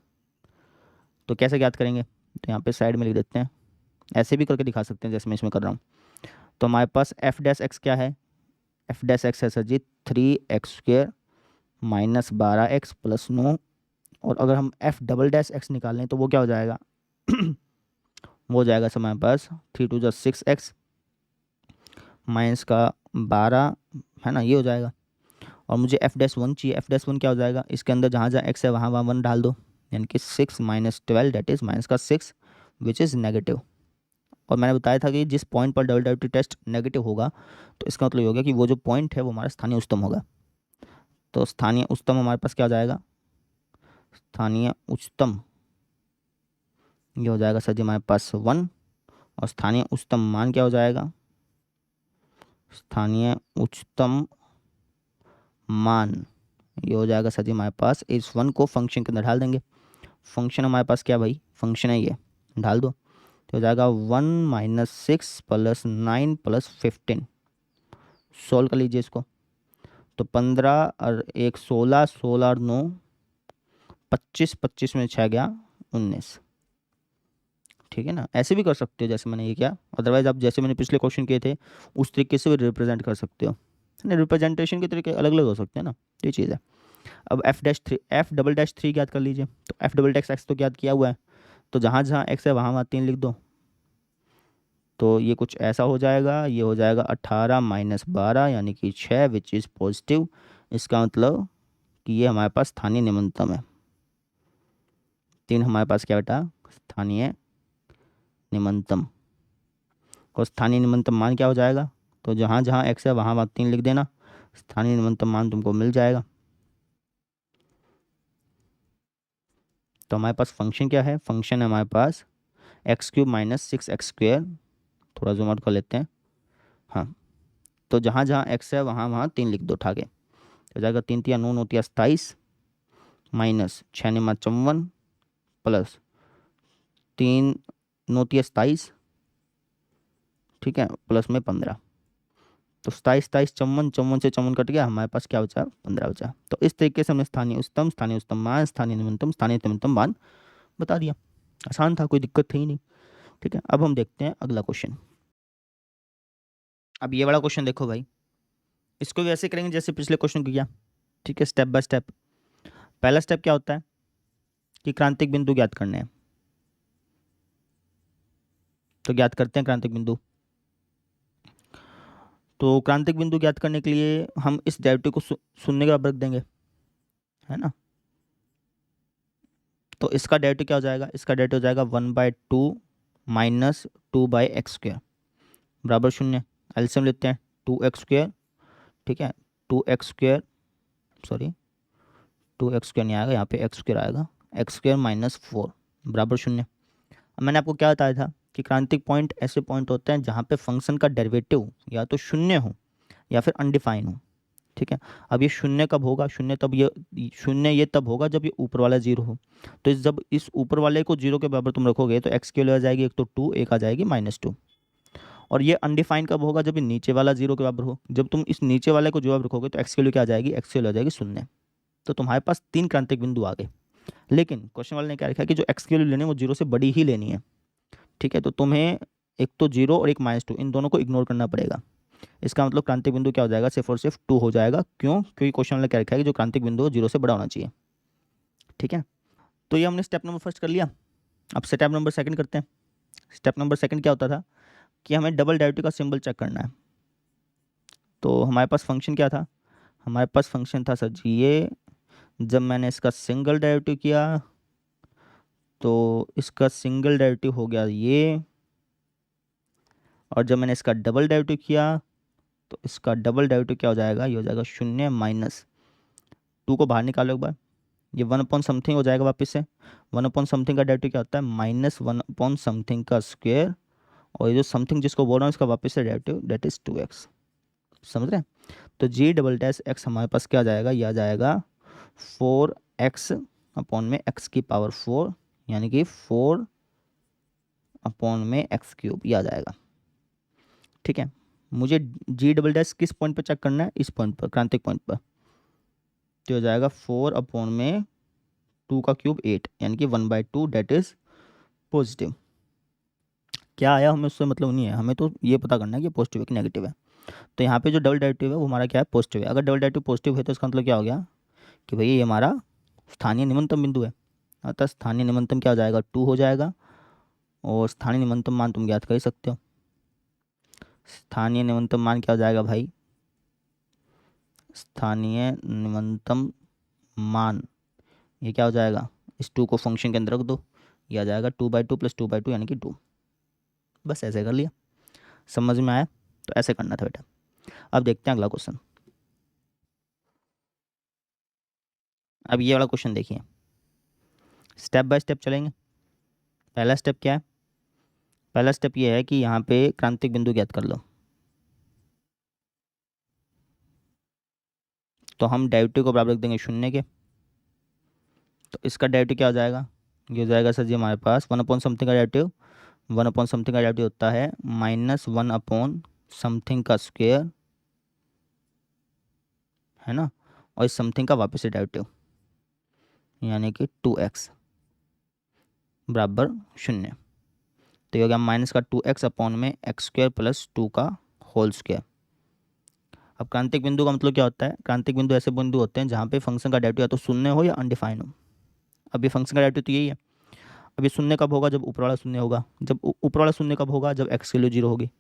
तो कैसे ज्ञात करेंगे? तो यहाँ पे साइड में लिख देते हैं, ऐसे भी करके दिखा सकते हैं जैसे मैं इसमें कर रहा हूँ। तो हमारे पास f' क्या है? f' है सर जी 3x² माइनस 12x प्लस 9, और अगर हम f" निकाल लें तो वो क्या हो जाएगा? वो हो जाएगा सर हमारे पास 3 2 6x माइनस का 12, है ना, ये हो जाएगा। और मुझे f'1 चाहिए। f'1 क्या हो जाएगा? इसके अंदर जहाँ जहाँ x है वहाँ वहाँ 1 डाल दो, यानी कि 6 माइनस 12 डेट इज़ माइनस का 6 विच इज़ नेगेटिव। और मैंने बताया था कि जिस पॉइंट पर डबल डेरिवेटिव टेस्ट नेगेटिव होगा तो इसका मतलब ये होगा कि वो जो पॉइंट है वो हमारा स्थानीय उच्चतम होगा। तो स्थानीय उच्चतम हमारे पास क्या हो जाएगा? स्थानीय उच्चतम ये हो जाएगा सर जी हमारे पास 1, और स्थानीय उच्चतम मान क्या हो जाएगा? स्थानीय उच्चतम मान ये हो जाएगा सर जी हमारे पास, इस 1 को फंक्शन के अंदर डाल देंगे। फंक्शन हमारे पास क्या भाई? फंक्शन है ये, डाल दो। तो हो जाएगा 1 - 6 प्लस 9 प्लस 15। सोल्व कर लीजिए इसको। तो 15 और 1 16, 16 और 9 25, 25 में 6 गया 19। ठीक है ना, ऐसे भी कर सकते हो जैसे मैंने ये किया। अदरवाइज आप जैसे मैंने पिछले क्वेश्चन किए थे उस तरीके से भी रिप्रेजेंट कर सकते हो, है ना। रिप्रेजेंटेशन के तरीके अलग अलग हो सकते हैं ना, ये चीज़ है। अब f'3 ज्ञात कर लीजिए। तो f'(x) तो ज्ञात किया हुआ है, तो जहाँ जहाँ x है वहाँ वहाँ 3 लिख दो। तो ये कुछ ऐसा हो जाएगा, ये हो जाएगा 18 माइनस 12 यानी कि 6 विच इज़ पॉजिटिव। इसका मतलब कि ये हमारे पास स्थानीय निम्नतम है। 3 हमारे पास क्या बेटा? स्थानीय निम्नतम। और स्थानीय निम्नतम मान क्या हो जाएगा? तो जहाँ जहाँ x है वहाँ वहाँ 3 लिख देना, स्थानीय निम्नतम मान तुमको मिल जाएगा। तो हमारे पास फंक्शन क्या है? फंक्शन है हमारे पास x³ माइनस 6x²। थोड़ा जूम आउट कर लेते हैं। हाँ, तो जहाँ जहाँ x है वहाँ वहाँ 3 लिख दो उठा के। तो जाएगा 3 × 9 = 27 माइनस 6 × 9 = 54 प्लस 3 × 9 = 27, ठीक है, प्लस में 15। तो 27 27 54, 54 से 54 कट गया, हमारे पास क्या बचा? 15 बचा। तो इस तरीके से हमने स्थानीय उच्चतम मान, स्थानीय निम्नतम मान बता दिया। आसान था, कोई दिक्कत थी ही नहीं। ठीक है, अब हम देखते हैं अगला क्वेश्चन। अब ये वाला क्वेश्चन देखो भाई, इसको भी ऐसे करेंगे जैसे पिछले क्वेश्चन को किया। ठीक है, स्टेप बाय स्टेप। पहला स्टेप क्या होता है कि क्रांतिक बिंदु ज्ञात करने हैं। तो ज्ञात करते हैं क्रांतिक बिंदु। तो क्रांतिक बिंदु ज्ञात करने के लिए हम इस डेरिवेटिव को शून्य के बराबर रख देंगे, है ना। तो इसका डेरिवेटिव क्या हो जाएगा? इसका डेरिवेटिव हो जाएगा 1/2 माइनस 2/x² बराबर 0। एलसीएम लेते हैं, 2x², ठीक है, 2x², सॉरी 2x² नहीं आएगा, यहाँ पे x² आएगा, x² माइनस 4 बराबर 0। अब मैंने आपको क्या बताया था कि क्रांतिक पॉइंट ऐसे पॉइंट होते हैं जहाँ पे फंक्शन का डेरिवेटिव या तो शून्य हो या फिर अनडिफाइन हो। ठीक है, अब ये शून्य कब होगा? शून्य ये तब होगा जब ये ऊपर वाला 0 हो। तो जब इस ऊपर वाले को 0 के बराबर तुम रखोगे तो x की वैल्यू आ जाएगी एक तो 2, एक आ जाएगी -2। और ये अनडिफाइन कब होगा? जब ये नीचे वाला 0 के बराबर हो। जब तुम इस नीचे वाले को जवाब रखोगे तो x की वैल्यू क्या आ जाएगी? x की वैल्यू आ जाएगी 0। तो तुम्हारे पास 3 क्रांतिक बिंदु आ गए। लेकिन क्वेश्चन वाले ने क्या लिखा है कि जो x की वैल्यू लेनी है वो 0 से बड़ी ही लेनी है। ठीक है, तो तुम्हें एक तो 0 और एक -2 इन दोनों को इग्नोर करना पड़ेगा। इसका मतलब क्रांतिक बिंदु क्या हो जाएगा? सिर्फ और सिर्फ 2 हो जाएगा। क्यों? क्योंकि क्वेश्चन वाले क्या लिखा है कि जो क्रांतिक बिंदु 0 से बड़ा होना चाहिए। ठीक है, तो ये हमने स्टेप नंबर फर्स्ट कर लिया। अब स्टेप नंबर सेकंड करते हैं। स्टेप नंबर सेकंड क्या होता था कि हमें डबल डेरिवेटिव का सिंबल चेक करना है। तो हमारे पास फंक्शन क्या था, हमारे पास फंक्शन था सर जी ये, जब मैंने इसका सिंगल डेरिवेटिव किया तो इसका सिंगल डेरिवेटिव हो गया ये, और जब मैंने इसका डबल डेरिवेटिव किया तो इसका डबल डेरिवेटिव क्या हो जाएगा, ये हो जाएगा 0 माइनस 2 को बाहर निकालो एक बार, ये 1 अपॉन समथिंग हो जाएगा वापस से। 1 अपॉन समथिंग का डेरिवेटिव क्या होता है, -1 अपॉन समथिंग का स्क्वायर, और ये जो समथिंग जिसको बोल रहा हूँ इसका वापस से डेरिवेटिव दैट इज 2x। समझ रहे हैं? तो g डबल डैश एक्स हमारे पास क्या आ जाएगा, यह आ जाएगा 4x अपॉन में x की पावर 4, यानी कि 4 अपॉन में x क्यूब, यह आ जाएगा। ठीक है, मुझे g डबल डैश किस पॉइंट पर चेक करना है, इस पॉइंट पर, क्रांतिक पॉइंट पर। तो हो जाएगा 4 अपॉन में 2 का क्यूब 8, यानी कि 1/2 डेट इज पॉजिटिव। क्या आया हमें उससे मतलब नहीं है, हमें तो ये पता करना है कि पॉजिटिव है कि नेगेटिव है। तो यहाँ पे जो डबल डेरिवेटिव है वो हमारा क्या है, पॉजिटिव है। अगर डबल डेरिवेटिव पॉजिटिव है तो इसका मतलब क्या हो गया कि भाई ये हमारा स्थानीय निम्नतम बिंदु है। अतः स्थानीय निम्नतम क्या हो जाएगा, 2 हो जाएगा, और स्थानीय निम्नतम मान तुम ज्ञात कर ही सकते हो। स्थानीय निम्नतम मान क्या हो जाएगा भाई, स्थानीय निम्नतम मान ये क्या हो जाएगा, इस 2 को फंक्शन के अंदर रख दो, ये आ जाएगा 2/2 + 2/2 यानी कि 2। बस ऐसे कर लिया, समझ में आया? तो ऐसे करना था बेटा। अब देखते हैं अगला क्वेश्चन। अब ये वाला क्वेश्चन देखिए, स्टेप बाय स्टेप चलेंगे। पहला स्टेप क्या है, पहला स्टेप ये है कि यहाँ पे क्रांतिक बिंदु ज्ञात कर लो। तो हम डेरिवेटिव को बराबर रख देंगे 0 के। तो इसका डेरिवेटिव क्या हो जाएगा, ये हो जाएगा सर जी हमारे पास 1 अपॉन समथिंग का डेरिवेटिव, 1 अपॉन समथिंग का डेरिवेटिव होता है -1 अपॉन समथिंग का स्क्वायर, है ना, और इस समथिंग का वापस से डेरिवेटिव, यानी कि 2x बराबर 0। तो ये हो गया माइनस का 2x अपॉन में x² + 2 का होल स्क्वायर। अब क्रांतिक बिंदु का मतलब क्या होता है, क्रांतिक बिंदु ऐसे बिंदु होते हैं जहाँ पे फंक्शन का डेरिवेटिव या तो शून्य हो या अनडिफाइन हो। अब ये फंक्शन का डेरिवेटिव तो यही है। अब ये शून्य कब होगा, जब ऊपर वाला शून्य होगा। जब ऊपर वाला शून्य कब होगा, जब x के लिए 0 होगी,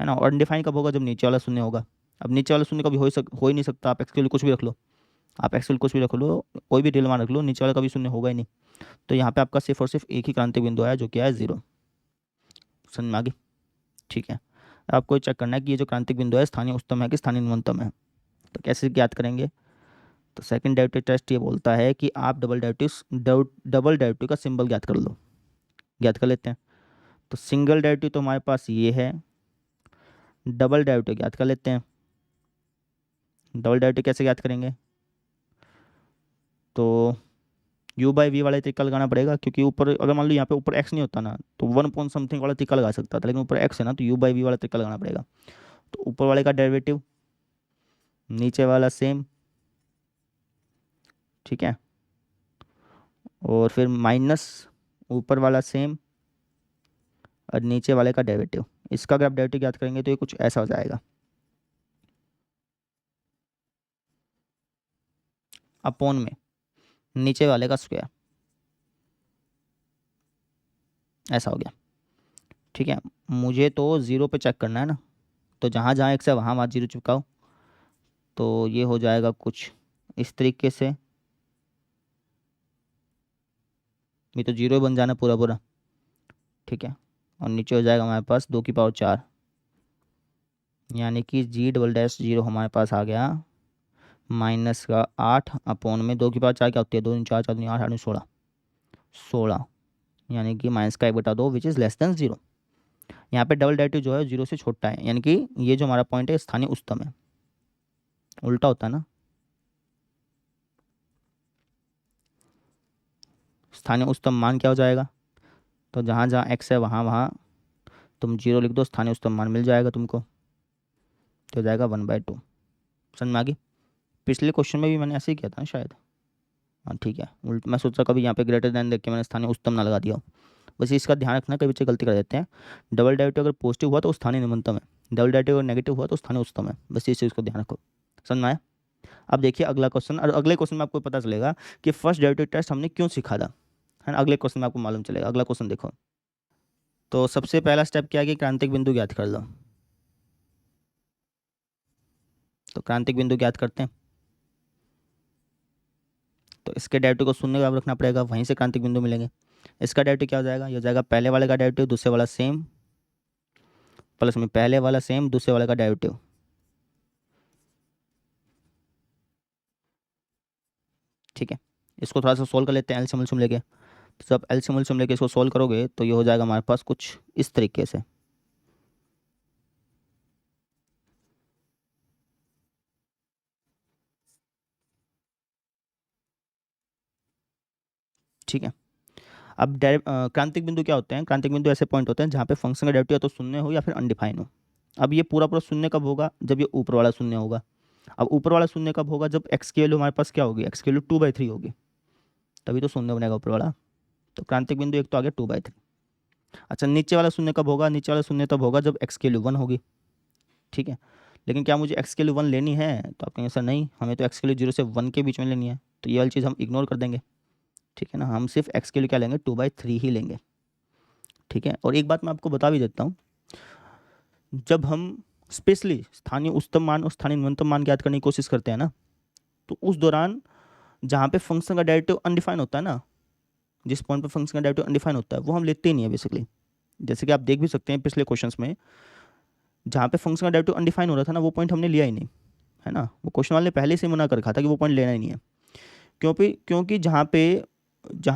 है ना। और अनडिफाइन कब होगा, जब नीचे वाला शून्य होगा। अब नीचे वाला शून्य कभी हो ही नहीं सकता, आप x के लिए कुछ भी रख लो, आप x के लिए कुछ भी रख लो, कोई भी रियल मान रख लो, नीचे वाला कभी शून्य होगा ही नहीं। तो यहाँ पे आपका सिर्फ और सिर्फ एक ही क्रांतिक बिंदु आया, जो क्या है 0। समझ में आ गई? ठीक है, आपको चेक करना है कि ये जो क्रांतिक बिंदु है स्थानीय उच्चतम है कि स्थानीय न्यूनतम है। तो कैसे ज्ञात करेंगे, तो सेकंड डेरिवेटिव टेस्ट ये बोलता है कि आप डबल डेरिवेटिव का सिंबल ज्ञात कर लो। ज्ञात कर लेते हैं। तो सिंगल डेरिवेटिव तो हमारे पास ये है, डबल डेरिवेटिव ज्ञात कर लेते हैं। डबल डेरिवेटिव कैसे ज्ञात करेंगे, तो u/v वाला तरीका लगाना पड़ेगा, क्योंकि ऊपर अगर मान लो यहाँ पे ऊपर x नहीं होता ना तो 1 अपॉन समथिंग वाला तरीका लगा सकता था, लेकिन ऊपर x है ना तो u/v वाला तरीका लगाना पड़ेगा। तो ऊपर वाले का डेरिवेटिव, नीचे वाला सेम, ठीक है, और फिर माइनस ऊपर वाला सेम और नीचे वाले का डेरिवेटिव। इसका अगर आप डेरिवेटिव ज्ञात करेंगे तो ये कुछ ऐसा हो जाएगा, अपॉन में नीचे वाले का स्क्वायर, ऐसा हो गया। ठीक है, मुझे तो 0 पे चेक करना है ना, तो जहाँ जहाँ x है वहाँ वहाँ 0 चिपकाओ। तो ये हो जाएगा कुछ इस तरीके से, ये तो 0 बन जाना पूरा पूरा, ठीक है। और नीचे हो जाएगा हमारे पास 2 की पावर 4, यानी कि g डबल डैश 0 हमारे पास आ गया माइनस का 8 अपॉन में 2 की पावर 4 क्या होती है, 2 4 4 8 8 16, 16, यानी कि माइनस का 1/2 विच इज़ लेस देन 0। यहाँ पे डबल डेरिवेटिव जो है 0 से छोटा है, यानी कि ये जो हमारा पॉइंट है स्थानीय उच्चतम है। उल्टा होता है ना, स्थानीय उच्चतम मान क्या हो जाएगा, तो जहाँ जहाँ x है वहाँ वहाँ तुम 0 लिख दो, स्थानीय उच्चतम मान मिल जाएगा तुमको, तो हो जाएगा 1/2। समझ में आ गई? पिछले क्वेश्चन में भी मैंने ऐसे ही किया था ना शायद। हाँ ठीक है, मैं सोचा कभी यहाँ पे ग्रेटर देन देख के मैंने स्थानीय उच्चतम ना लगा दिया हो। बस इसका ध्यान रखना, कई बच्चे गलती कर देते हैं। डबल डेरिवेटिव अगर पॉजिटिव हुआ तो स्थानीय न्यूनतम है, डबल डेरिवेटिव अगर नेगेटिव हुआ तो स्थानीय उच्चतम है। बस इस चीज़ को ध्यान रखो। समझ में आया? अब देखिए अगला क्वेश्चन, और अगले क्वेश्चन में आपको पता चलेगा कि फर्स्ट डेरिवेटिव टेस्ट हमने क्यों सीखा था, है ना। अगले क्वेश्चन में आपको मालूम चलेगा। अगला क्वेश्चन देखो, तो सबसे पहला स्टेप क्या है कि क्रांतिक बिंदु ज्ञात कर लो। तो क्रांतिक बिंदु ज्ञात करते हैं। तो इसके डेरिवेटिव को शून्य बराबर रखना पड़ेगा, वहीं से क्रांतिक बिंदु मिलेंगे। इसका डेरिवेटिव क्या हो जाएगा, ये हो जाएगा पहले वाले का डेरिवेटिव दूसरे वाला सेम, प्लस में पहले वाला सेम दूसरे वाले का डेरिवेटिव। ठीक है, इसको थोड़ा सा सोल्व कर लेते हैं एलसीएम एलसीएम लेके। तो जब एलसीएम एलसीएम लेके इसको सोल्व करोगे तो ये हो जाएगा हमारे पास कुछ इस तरीके से। ठीक है, अब क्रांतिक बिंदु क्या होते हैं, क्रांतिक बिंदु ऐसे पॉइंट होते हैं जहाँ पे फंक्शन का डेरिवेटिव या तो शून्य हो या फिर अनडिफाइन हो। अब ये पूरा पूरा शून्य कब होगा, जब ये ऊपर वाला शून्य होगा। अब ऊपर वाला शून्य कब होगा, जब एक्स की वैल्यू हमारे पास क्या होगी, एक्स की वैल्यू 2/3 होगी, तभी तो शून्य बनेगा ऊपर वाला। तो क्रांतिक बिंदु एक तो आ गया 2/3। अच्छा, नीचे वाला शून्य कब होगा, नीचे वाला शून्य तब होगा जब एक्स की वैल्यू 1 होगी। ठीक है, लेकिन क्या मुझे एक्स की वैल्यू 1 लेनी है, तो आप कहेंगे सर नहीं, हमें तो एक्स की वैल्यू 0 से 1 के बीच में लेनी है, तो ये वाली चीज़ हम इग्नोर कर देंगे। ठीक है ना, हम सिर्फ एक्स के लिए क्या लेंगे, 2/3 ही लेंगे। ठीक है, और एक बात मैं आपको बता भी देता हूँ, जब हम स्पेशली स्थानीय उच्चतम मान और स्थानीय न्यूनतम मान ज्ञात करने की कोशिश करते हैं ना, तो उस दौरान जहाँ पे फंक्शन का डेरिवेटिव अनडिफाइन होता है ना, जिस पॉइंट पे फंक्शन का डेरिवेटिव अनडिफाइन होता है वो हम लेते ही नहीं है बेसिकली। जैसे कि आप देख भी सकते हैं पिछले क्वेश्चंस में, जहाँ पे फंक्शन का डेरिवेटिव अनडिफाइन हो रहा था ना, वो पॉइंट हमने लिया ही नहीं, है ना। वो क्वेश्चन वाले पहले से मना कर रखा था कि वो पॉइंट लेना ही नहीं है। क्योंकि जहाँ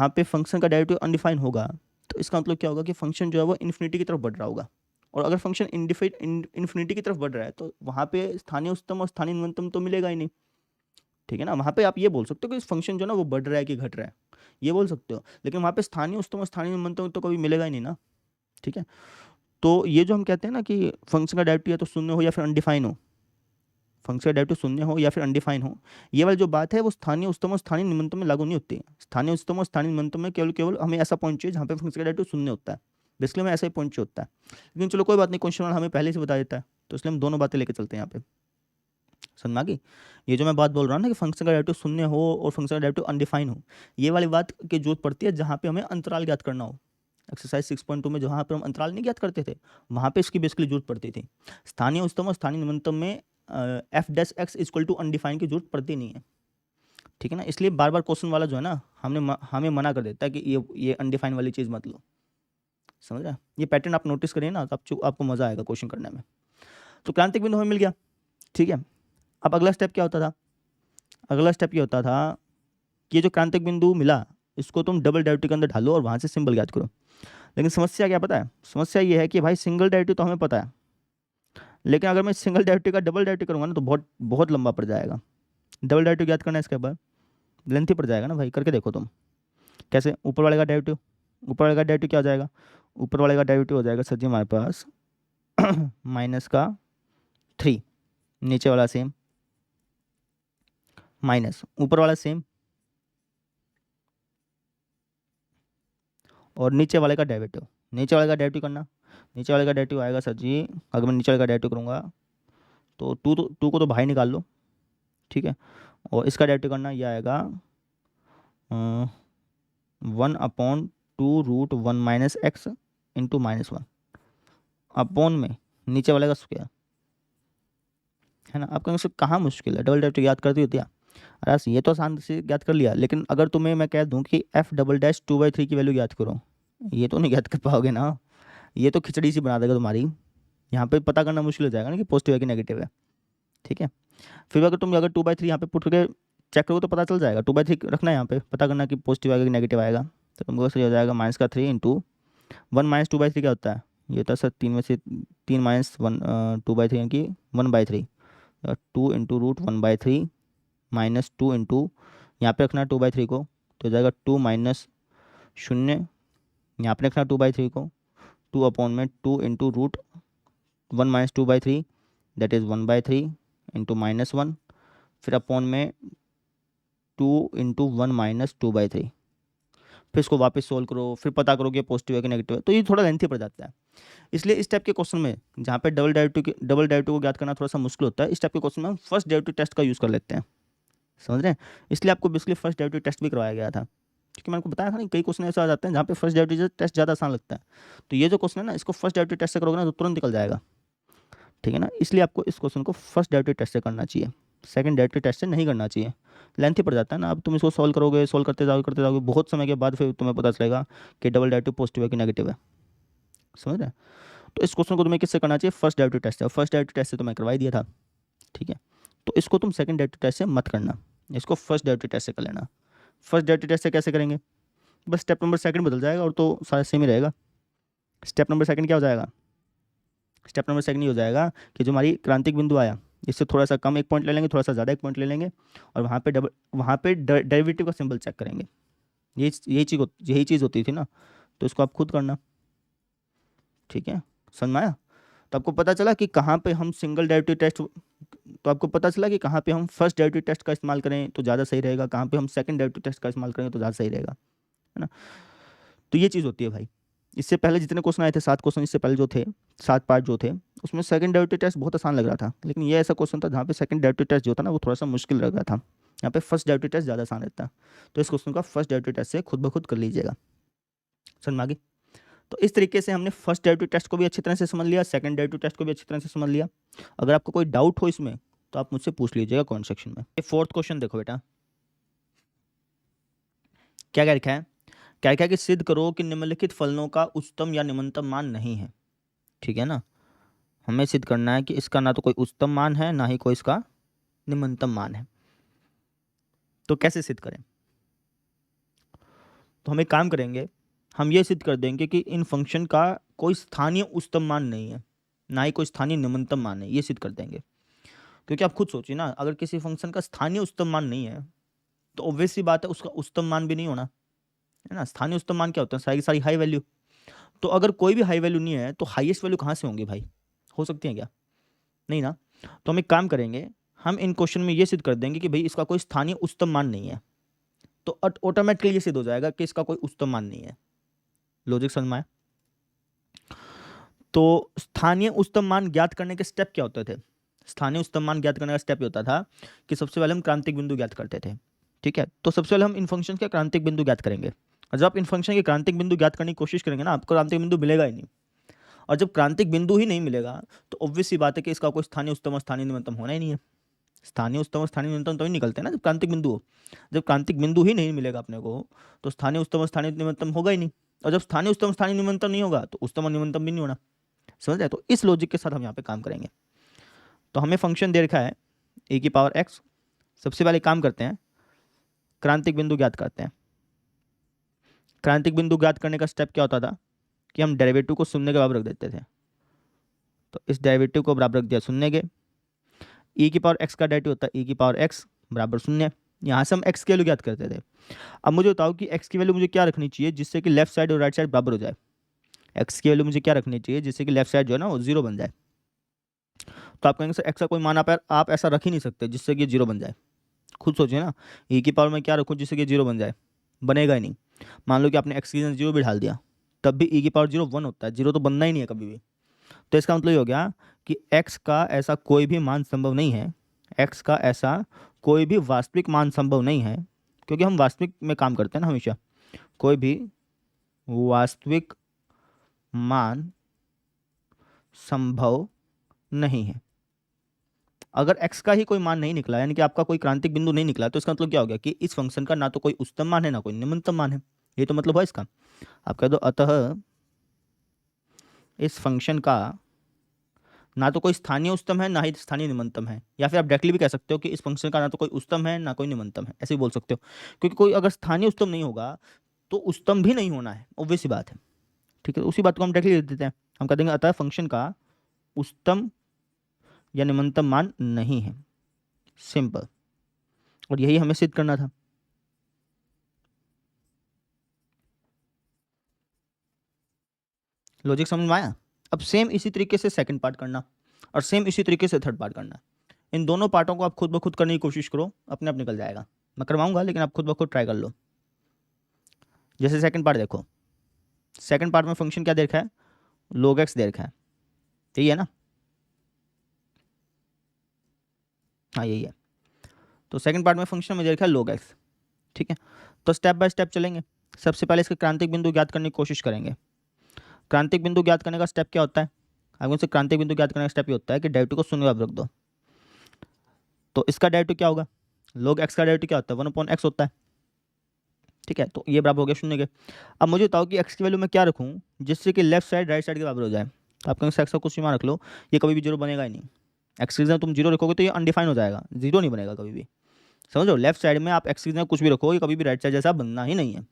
पे फंक्शन का डेरिवेटिव अनडिफाइन होगा, तो इसका मतलब क्या होगा कि फंक्शन जो है वो इन्फिनिटी की तरफ बढ़ रहा होगा। और अगर फंक्शन इन्फिनिटी की तरफ बढ़ रहा है तो वहाँ पे स्थानीय उच्चतम और स्थानीय न्यूनतम तो मिलेगा ही नहीं। ठीक है ना, वहाँ पे आप ये बोल सकते हो कि फंक्शन जो है ना वो बढ़ रहा है कि घट रहा है, ये बोल सकते हो, लेकिन वहाँ पे स्थानीय उच्चतम और स्थानीय न्यूनतम तो कभी मिलेगा ही नहीं ना। ठीक है, तो ये जो हम कहते हैं ना कि फंक्शन का डेरिवेटिव या तो शून्य हो या फिर अनडिफाइन हो, फंक्शन का डेरिवेटिव शून्य हो या फिर अनडिफाइन हो, ये वाली जो बात है वो स्थानीय उच्चतम और स्थानीय न्यूनतम में लागू नहीं होती है। स्थानीय उच्चतम और स्थानीय न्यूनतम में केवल केवल हमें ऐसा पॉइंट चाहिए जहाँ पे फंक्शन का डेरिवेटिव शून्य होता है। बेसिकली हमें ऐसा ही पॉइंट चाहिए होता है, लेकिन चलो कोई बात नहीं, क्वेश्चन हमें पहले से बता देता है, तो इसलिए हम दोनों बातें लेके चलते हैं यहाँ पे। समझ में आ गई। ये जो मैं बात बोल रहा हूँ ना कि फंक्शन का डेरिवेटिव शून्य हो और फंक्शन का डेरिवेटिव अनडिफाइन हो, ये वाली बात की जरूरत पड़ती है जहाँ पे हमें अंतराल ज्ञात करना हो। एक्सरसाइज 6.2 में जहाँ पर हम अंतराल नहीं ज्ञात करते थे, वहाँ पे इसकी बेसिकली जरूरत पड़ती थी। स्थानीय उच्चतम और स्थानीय न्यूनतम में F dash X equal to undefined की जरूरत पड़ती नहीं है। ठीक है ना, इसलिए बार बार क्वेश्चन वाला जो है ना हमें मना कर देता है कि ये अनडिफाइन वाली चीज़ मत लो। समझ रहे हैं, ये पैटर्न आप नोटिस करिए ना, तो आपको मज़ा आएगा क्वेश्चन करने में। तो क्रांतिक बिंदु हमें मिल गया। ठीक है, अब अगला स्टेप क्या होता था, अगला स्टेप ये होता था कि ये जो क्रांतिक बिंदु मिला, इसको तुम डबल डेरिवेटिव के अंदर ढालो और वहाँ से सिंबल ज्ञात करो। लेकिन समस्या क्या पता है, समस्या ये है कि भाई सिंगल डेरिवेटिव तो हमें पता है, लेकिन अगर मैं सिंगल डेरिवेटिव का डबल डेरिवेटिव करूँगा ना तो बहुत बहुत लंबा पड़ जाएगा। डबल डेरिवेटिव ज्ञात करना है इसके बाद लेंथी पड़ जाएगा ना भाई, करके देखो तुम कैसे। ऊपर वाले का डेरिवेटिव, ऊपर वाले का डेरिवेटिव क्या हो जाएगा, ऊपर वाले का डेरिवेटिव हो जाएगा सर जी हमारे पास -3, नीचे वाला सेम, माइनस ऊपर वाला सेम, और नीचे वाले का डेरिवेटिव, नीचे वाले का डेरिवेटिव करना। नीचे वाले का डेरिवेटिव आएगा सर जी, अगर मैं नीचे वाले का डेरिवेटिव करूँगा तो टू को तो बाहर निकाल लो। ठीक है, और इसका डेरिवेटिव करना, ये आएगा 1/2√1 - x इंटू -1 अपॉन में नीचे वाले का स्क्वायर, है ना। आप कहेंगे कहाँ मुश्किल है, डबल डेरिवेटिव याद करती होती है। अरे ये तो आसान से याद कर लिया, लेकिन अगर तुम्हें मैं कह दूं कि f'(2/3) की वैल्यू याद करो, ये तो नहीं याद कर पाओगे ना, ये तो खिचड़ी सी बना देगा तुम्हारी। यहाँ पे पता करना मुश्किल हो जाएगा ना कि पॉजिटिव है कि नेगेटिव है। ठीक है, फिर अगर 2/3 यहाँ पे पुट करके चेक करोगे तो पता चल जाएगा। 2/3 रखना है यहाँ पे, पता करना कि पॉजिटिव आएगा कि नेगेटिव आएगा। तो तुमको सही हो जाएगा -3 इंटू 1 - 2/3 क्या होता है, ये होता है सर 3 में से 3 - 1 2/3 यानी कि 1/3, 2 इंटू √1/3 -2 इंटू यहाँ पे रखना है 2/3 को, तो हो जाएगा 2 माइनस 0, यहाँ पे रखना 2/3 को, 2 अपॉन में 2 इंटू √1 - 2/3 दैट इज़ 1/3 इंटू -1, फिर अपॉन में 2 इंटू 1 - 2/3। फिर इसको वापस सोल्व करो, फिर पता करो कि पॉजिटिव है कि नेगेटिव है, तो ये थोड़ा लेंथी पड़ जाता है। इसलिए इस टाइप के क्वेश्चन में जहाँ पे डबल डेरिवेटिव को ज्ञात करना थोड़ा सा मुश्किल होता है, इस टाइप के क्वेश्चन में हम फर्स्ट डेरिवेटिव टेस्ट का यूज़ कर लेते हैं, समझ रहे हैं। इसलिए आपको बेसिकली फर्स्ट डेरिवेटिव टेस्ट भी करवाया गया था, क्योंकि मैंने आपको बताया था ना कई क्वेश्चन ऐसे आ जाते हैं जहाँ पे फर्स्ट डेरिवेटिव टेस्ट ज़्यादा आसान लगता है। तो ये जो क्वेश्चन है ना, इसको फर्स्ट डेरिवेटिव टेस्ट से करोगे ना तो तुरंत निकल जाएगा, ठीक है ना। इसलिए आपको इस क्वेश्चन को फर्स्ट डेरिवेटिव टेस्ट से करना चाहिए, सेकंड डेरिवेटिव टेस्ट से नहीं करना चाहिए, लेंथी पड़ जाता है ना। अब तुम इसको सॉल्व करोगे, सॉल्व करते जाओगे, बहुत समय के बाद फिर तुम्हें पता चलेगा कि डबल डेरिवेटिव पॉजिटिव है कि नेगेटिव है, समझ रहे हैं। तो इस क्वेश्चन को तुम्हें किससे करना चाहिए, फर्स्ट डेरिवेटिव टेस्ट से। फर्स्ट डेरिवेटिव टेस्ट से तो मैं करवा ही दिया था, ठीक है। तो इसको तुम सेकंड डेरिवेटिव टेस्ट से मत करना, इसको फर्स्ट डेरिवेटिव टेस्ट से कर लेना। फर्स्ट डेरिवेटिव टेस्ट से कैसे करेंगे, बस स्टेप नंबर सेकंड बदल जाएगा और तो सारा सेम ही रहेगा। स्टेप नंबर सेकंड क्या हो जाएगा, स्टेप नंबर सेकंड ये हो जाएगा कि जो हमारी क्रांतिक बिंदु आया इससे थोड़ा सा कम एक पॉइंट ले लेंगे, थोड़ा सा ज़्यादा एक पॉइंट ले लेंगे, और वहाँ पे डेरिवेटिव का सिंबल चेक करेंगे। यही चीज़ होती थी ना, तो इसको आप खुद करना, ठीक है, समझ में आया। तो आपको पता चला कि कहाँ पे हम सिंगल डेरिवेटिव टेस्ट, तो आपको पता चला कि कहाँ पे हम फर्स्ट डेरिवेटिव टेस्ट का इस्तेमाल करें तो ज़्यादा सही रहेगा, कहाँ पे हम सेकंड डेरिवेटिव टेस्ट का इस्तेमाल करेंगे तो ज़्यादा सही रहेगा, है ना। तो ये चीज़ होती है भाई। इससे पहले जितने क्वेश्चन आए थे 7 क्वेश्चन, इससे पहले जो थे 7 पार्ट जो थे, उसमें सेकंड डेरिवेटिव टेस्ट बहुत आसान लग रहा था, लेकिन ये ऐसा क्वेश्चन था जहाँ पे सेकंड डेरिवेटिव टेस्ट जो था ना वो थोड़ा सा मुश्किल लग रहा था, यहाँ पे फर्स्ट डेरिवेटिव टेस्ट ज़्यादा आसान रहता है। तो इस क्वेश्चन का फर्स्ट डेरिवेटिव टेस्ट से खुद ब खुद कर लीजिएगा, समझ में आ गई। तो इस तरीके से हमने फर्स्ट डेरिवेटिव टेस्ट को भी अच्छी तरह से समझ लिया, सेकंड डेरिवेटिव टेस्ट को भी अच्छी तरह से समझ लिया। अगर आपको कोई डाउट हो इसमें तो आप मुझसे पूछ लीजिएगा कमेंट सेक्शन में। ये फोर्थ क्वेश्चन देखो बेटा, क्या क्या लिखा है, क्या क्या कि सिद्ध करो कि निम्नलिखित फलनों का उच्चतम या निम्नतम मान नहीं है, ठीक है ना। हमें सिद्ध करना है कि इसका ना तो कोई उच्चतम मान है ना ही कोई इसका निम्नतम मान है। तो कैसे सिद्ध करें, तो हम एक काम करेंगे, हम ये सिद्ध कर देंगे कि इन फंक्शन का कोई स्थानीय उच्चतम मान नहीं है, ना ही कोई स्थानीय निम्नतम मान है, ये सिद्ध कर देंगे। क्योंकि आप खुद सोचिए ना, अगर किसी फंक्शन का स्थानीय उच्चतम मान नहीं है तो ऑब्वियस सी बात है उसका उच्चतम मान भी नहीं होना, है ना। स्थानीय उच्चतम मान क्या होता है, सारी की सारी हाई वैल्यू। तो अगर कोई भी हाई वैल्यू नहीं है तो हाईएस्ट वैल्यू कहाँ से होंगी भाई, हो सकती है क्या, नहीं ना। तो हम एक काम करेंगे, हम इन क्वेश्चन में ये सिद्ध कर देंगे कि भाई इसका कोई स्थानीय उच्चतम मान नहीं है, तो ऑटोमेटिकली ये सिद्ध हो जाएगा कि इसका कोई उच्चतम मान नहीं है। लॉजिक समझ में आया। तो स्थानीय उच्चतम मान ज्ञात करने के स्टेप क्या होते थे, स्थानीय उच्चतम मान ज्ञात करने का स्टेप ये होता था कि सबसे पहले हम क्रांतिक बिंदु ज्ञात करते थे, ठीक है। तो सबसे पहले हम इन फंक्शन के क्रांतिक बिंदु ज्ञात करेंगे, और जब आप इन फंक्शन के क्रांतिक बिंदु ज्ञात करने की कोशिश करेंगे ना, आपको क्रांतिक बिंदु मिलेगा ही नहीं। और जब क्रांतिक बिंदु ही नहीं मिलेगा तो ऑब्वियस सी बात है कि इसका कोई स्थानीय उच्चतम और स्थानीय निम्नतम होना ही नहीं है। स्थानीय उच्चतम और स्थानीय न्यूनतम तो ही निकलते हैं ना जब क्रांतिक बिंदु हो। जब क्रांतिक बिंदु ही नहीं मिलेगा अपने को तो स्थानीय उच्चतम और स्थानीय न्यूनतम होगा ही नहीं, और जब स्थानीय उच्चतम स्थानीय न्यूनतम नहीं होगा तो उच्चतम और न्यूनतम भी नहीं होना, समझ रहे। तो इस लॉजिक के साथ हम यहाँ पे काम करेंगे। तो हमें फंक्शन दे रखा है ए की पावर एक्स, सबसे पहले काम करते हैं क्रांतिक बिंदु ज्ञात करते हैं। क्रांतिक बिंदु ज्ञात करने का स्टेप क्या होता था कि हम डेरिवेटिव को शून्य के बराबर रख देते थे। तो इस डेरिवेटिव को बराबर रख दिया शून्य के, ई की पावर एक्स का डेरिवेटिव होता है ई की पावर एक्स बराबर शून्य। यहाँ से हम एक्स की वैल्यू ज्ञात करते थे। अब मुझे बताओ कि एक्स की वैल्यू मुझे क्या रखनी चाहिए जिससे कि लेफ्ट साइड और राइट साइड बराबर हो जाए। एक्स की वैल्यू मुझे क्या रखनी चाहिए जिससे कि लेफ्ट साइड जो है ना वो जीरो बन जाए। तो आप कहेंगे सर एक्स का कोई मान आप ऐसा रख ही नहीं सकते जिससे कि जीरो बन जाए। खुद सोचिए ना, ई की पावर में क्या रखूँ जिससे कि जीरो बन जाए, बनेगा ही नहीं। मान लो कि आपने एक्स की जगह जीरो भी ढाल दिया तब भी ई की पावर जीरो वन होता है, जीरो तो बनना ही नहीं है कभी भी। तो इसका मतलब ये हो गया कि एक्स का ऐसा कोई भी मान संभव नहीं है, एक्स का ऐसा कोई भी वास्तविक मान संभव नहीं है, क्योंकि हम वास्तविक में काम करते हैं ना हमेशा। कोई भी वास्तविक मान संभव नहीं है। अगर x का ही कोई मान नहीं निकला यानी कि आपका कोई क्रांतिक बिंदु नहीं निकला तो इसका मतलब क्या हो गया कि इस फंक्शन का ना तो कोई उच्चतम मान है ना कोई निम्नतम मान है। ये तो मतलब है इसका। आप कह दो अतः इस फंक्शन का ना तो कोई स्थानीय उच्चतम है ना ही स्थानीय निम्नतम है, या फिर आप डायरेक्टली भी कह सकते हो कि इस फंक्शन का ना तो कोई उच्चतम है ना कोई निम्नतम है, ऐसे भी बोल सकते हो। क्योंकि कोई अगर स्थानीय उच्चतम नहीं होगा तो उच्चतम भी नहीं होना है, ऑब्वियस सी बात है, ठीक है। उसी बात को हम डायरेक्टली लिख देते हैं, हम कह देंगे अतः फंक्शन का उच्चतम या निम्नतम मान नहीं है, सिंपल। और यही हमें सिद्ध करना था। लॉजिक समझ में आया। अब सेम इसी तरीके से सेकंड पार्ट करना और सेम इसी तरीके से थर्ड पार्ट करना। इन दोनों पार्टों को आप खुद ब खुद करने की कोशिश करो, अपने आप निकल जाएगा। मैं करवाऊंगा लेकिन आप खुद ब खुद ट्राई कर लो। जैसे सेकंड पार्ट देखो, सेकंड पार्ट में फंक्शन क्या दे रखा है, log x दे रखा है, यही है ना, हाँ यही है। तो सेकंड पार्ट में फंक्शन में दे रखा है log x, ठीक है। तो स्टेप बाय स्टेप चलेंगे। सबसे पहले इसके क्रांतिक बिंदु ज्ञात करने की कोशिश करेंगे। क्रांतिक बिंदु ज्ञात करने का स्टेप क्या होता है, आगे से क्रांतिक बिंदु ज्ञात करने का स्टेप ये होता है कि डेरिवेटिव को शून्य पर रख दो। तो इसका डेरिवेटिव क्या होगा, log x का डेरिवेटिव क्या होता है, 1/x होता है, ठीक है। तो ये बराबर हो गया शून्य के। अब मुझे बताओ कि x की वैल्यू मैं क्या रखूँ जिससे कि लेफ्ट साइड राइट साइड के बराबर हो जाए। तो आप कहेंगे x का कुछ सीमा रख लो, ये कभी भी जीरो बनेगा ही नहीं। x की जगह तुम जीरो रखोगे तो ये अनडिफाइन हो जाएगा, जीरो नहीं बनेगा कभी भी, समझो। लेफ्ट साइड में आप x की जगह कुछ भी रखो, ये कभी भी राइट साइड जैसा बनना ही नहीं है।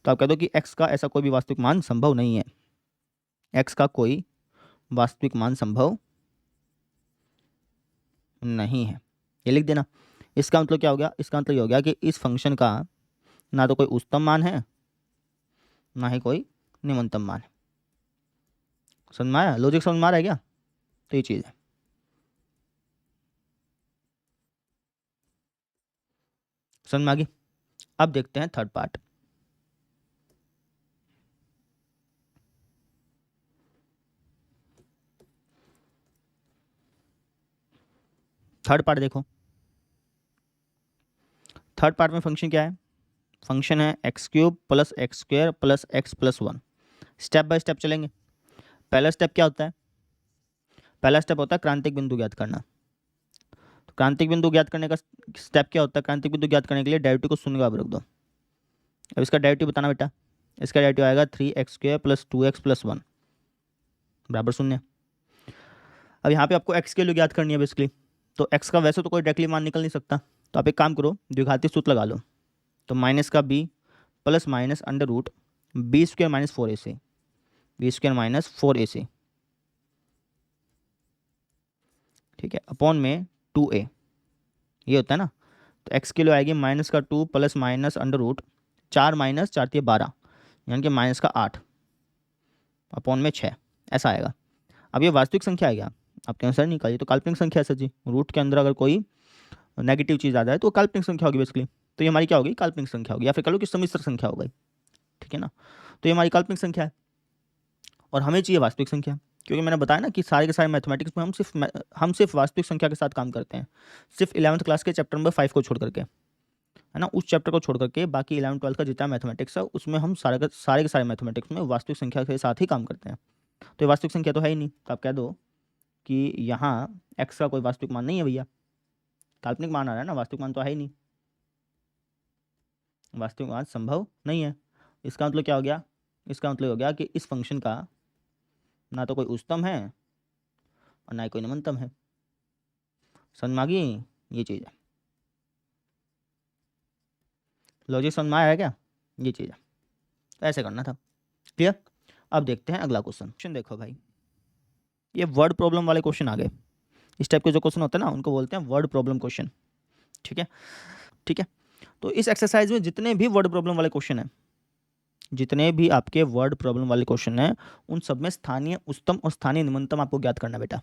तो आप कह दो कि x का ऐसा कोई भी वास्तविक मान संभव नहीं है, x का कोई वास्तविक मान संभव नहीं है, ये लिख देना। इसका मतलब क्या हो गया, इसका मतलब ये हो गया कि इस फंक्शन का ना तो कोई उच्चतम मान है ना ही कोई निम्नतम मान है। समझ में आया, लॉजिक समझ में आ रहा है क्या, तो ये चीज़ है। समझ में आ गई। अब देखते हैं थर्ड पार्ट। थर्ड पार्ट देखो, थर्ड पार्ट में फंक्शन क्या है, फंक्शन है x³ + x² + x+1। Step by step चलेंगे। पहला स्टेप क्या होता है, पहला स्टेप होता है क्रांतिक बिंदु ज्ञात करना। तो क्रांतिक बिंदु ज्ञात करने का स्टेप क्या होता है, क्रांतिक बिंदु ज्ञात करने के लिए डेरिवेटिव को शून्य पर रख दो। अब इसका डेरिवेटिव बताना बेटा, इसका डेरिवेटिव आएगा 3x² + 2x+1 बराबर शून्य। अब यहाँ पे आपको x के लिए ज्ञात करनी है बेसिकली। तो x का वैसे तो कोई डायरेक्टली मान निकल नहीं सकता, तो आप एक काम करो, द्विघाती सूत्र लगा लो। तो माइनस का b plus minus under root b² - 4ac, b² - 4ac, ठीक है, अपॉन में 2a, ये होता है ना। तो x के लिए आएगी माइनस का 2 plus minus under root 4 minus 4 × 12, यानी कि माइनस का 8 अपॉन में 6, ऐसा आएगा। अब ये वास्तविक संख्या है क्या, आपके आंसर नहीं कहा, तो काल्पनिक संख्या है सर जी। रूट के अंदर अगर कोई नेगेटिव चीज़ आ जाए तो काल्पनिक संख्या होगी बेसिकली। तो ये हमारी क्या होगी, काल्पनिक संख्या होगी, या फिर कह लो कि सम्मिश्र संख्या हो गई, ठीक है ना। तो ये हमारी काल्पनिक संख्या है और हमें चाहिए वास्तविक संख्या, क्योंकि मैंने बताया ना कि सारे के सारे मैथमेटिक्स में हम सिर्फ वास्तविक संख्या के साथ काम करते हैं, सिर्फ 11th क्लास के चैप्टर नंबर 5 को छोड़ करके, है ना, उस चैप्टर को छोड़ करके बाकी 11th 12th का जितना मैथमेटिक्स है उसमें हम सारे के सारे मैथमेटिक्स में वास्तविक संख्या के साथ ही काम करते हैं। तो ये वास्तविक संख्या तो है ही नहीं, तो आप कह दो कि यहाँ x का कोई वास्तविक मान नहीं है भैया, काल्पनिक मान आ रहा है ना, वास्तविक मान तो है ही नहीं, वास्तविक मान संभव नहीं है। इसका मतलब क्या हो गया, इसका मतलब हो गया कि इस फंक्शन का ना तो कोई उच्चतम है और ना ही कोई निम्नतम है। समझ में आ गई, ये चीज़ है। लॉजिक समझ में आया है क्या, ये चीज़ है, तो ऐसे करना था। क्लियर। अब देखते हैं अगला क्वेश्चन देखो भाई, ये वर्ड प्रॉब्लम वाले क्वेश्चन आ गए। इस टाइप के जो क्वेश्चन होते हैं ना उनको बोलते हैं वर्ड प्रॉब्लम क्वेश्चन, ठीक है, ठीक है। तो इस एक्सरसाइज में जितने भी वर्ड प्रॉब्लम वाले क्वेश्चन हैं, जितने भी आपके वर्ड प्रॉब्लम वाले क्वेश्चन हैं, उन सब में स्थानीय उच्चतम और स्थानीय निम्नतम आपको ज्ञात करना बेटा,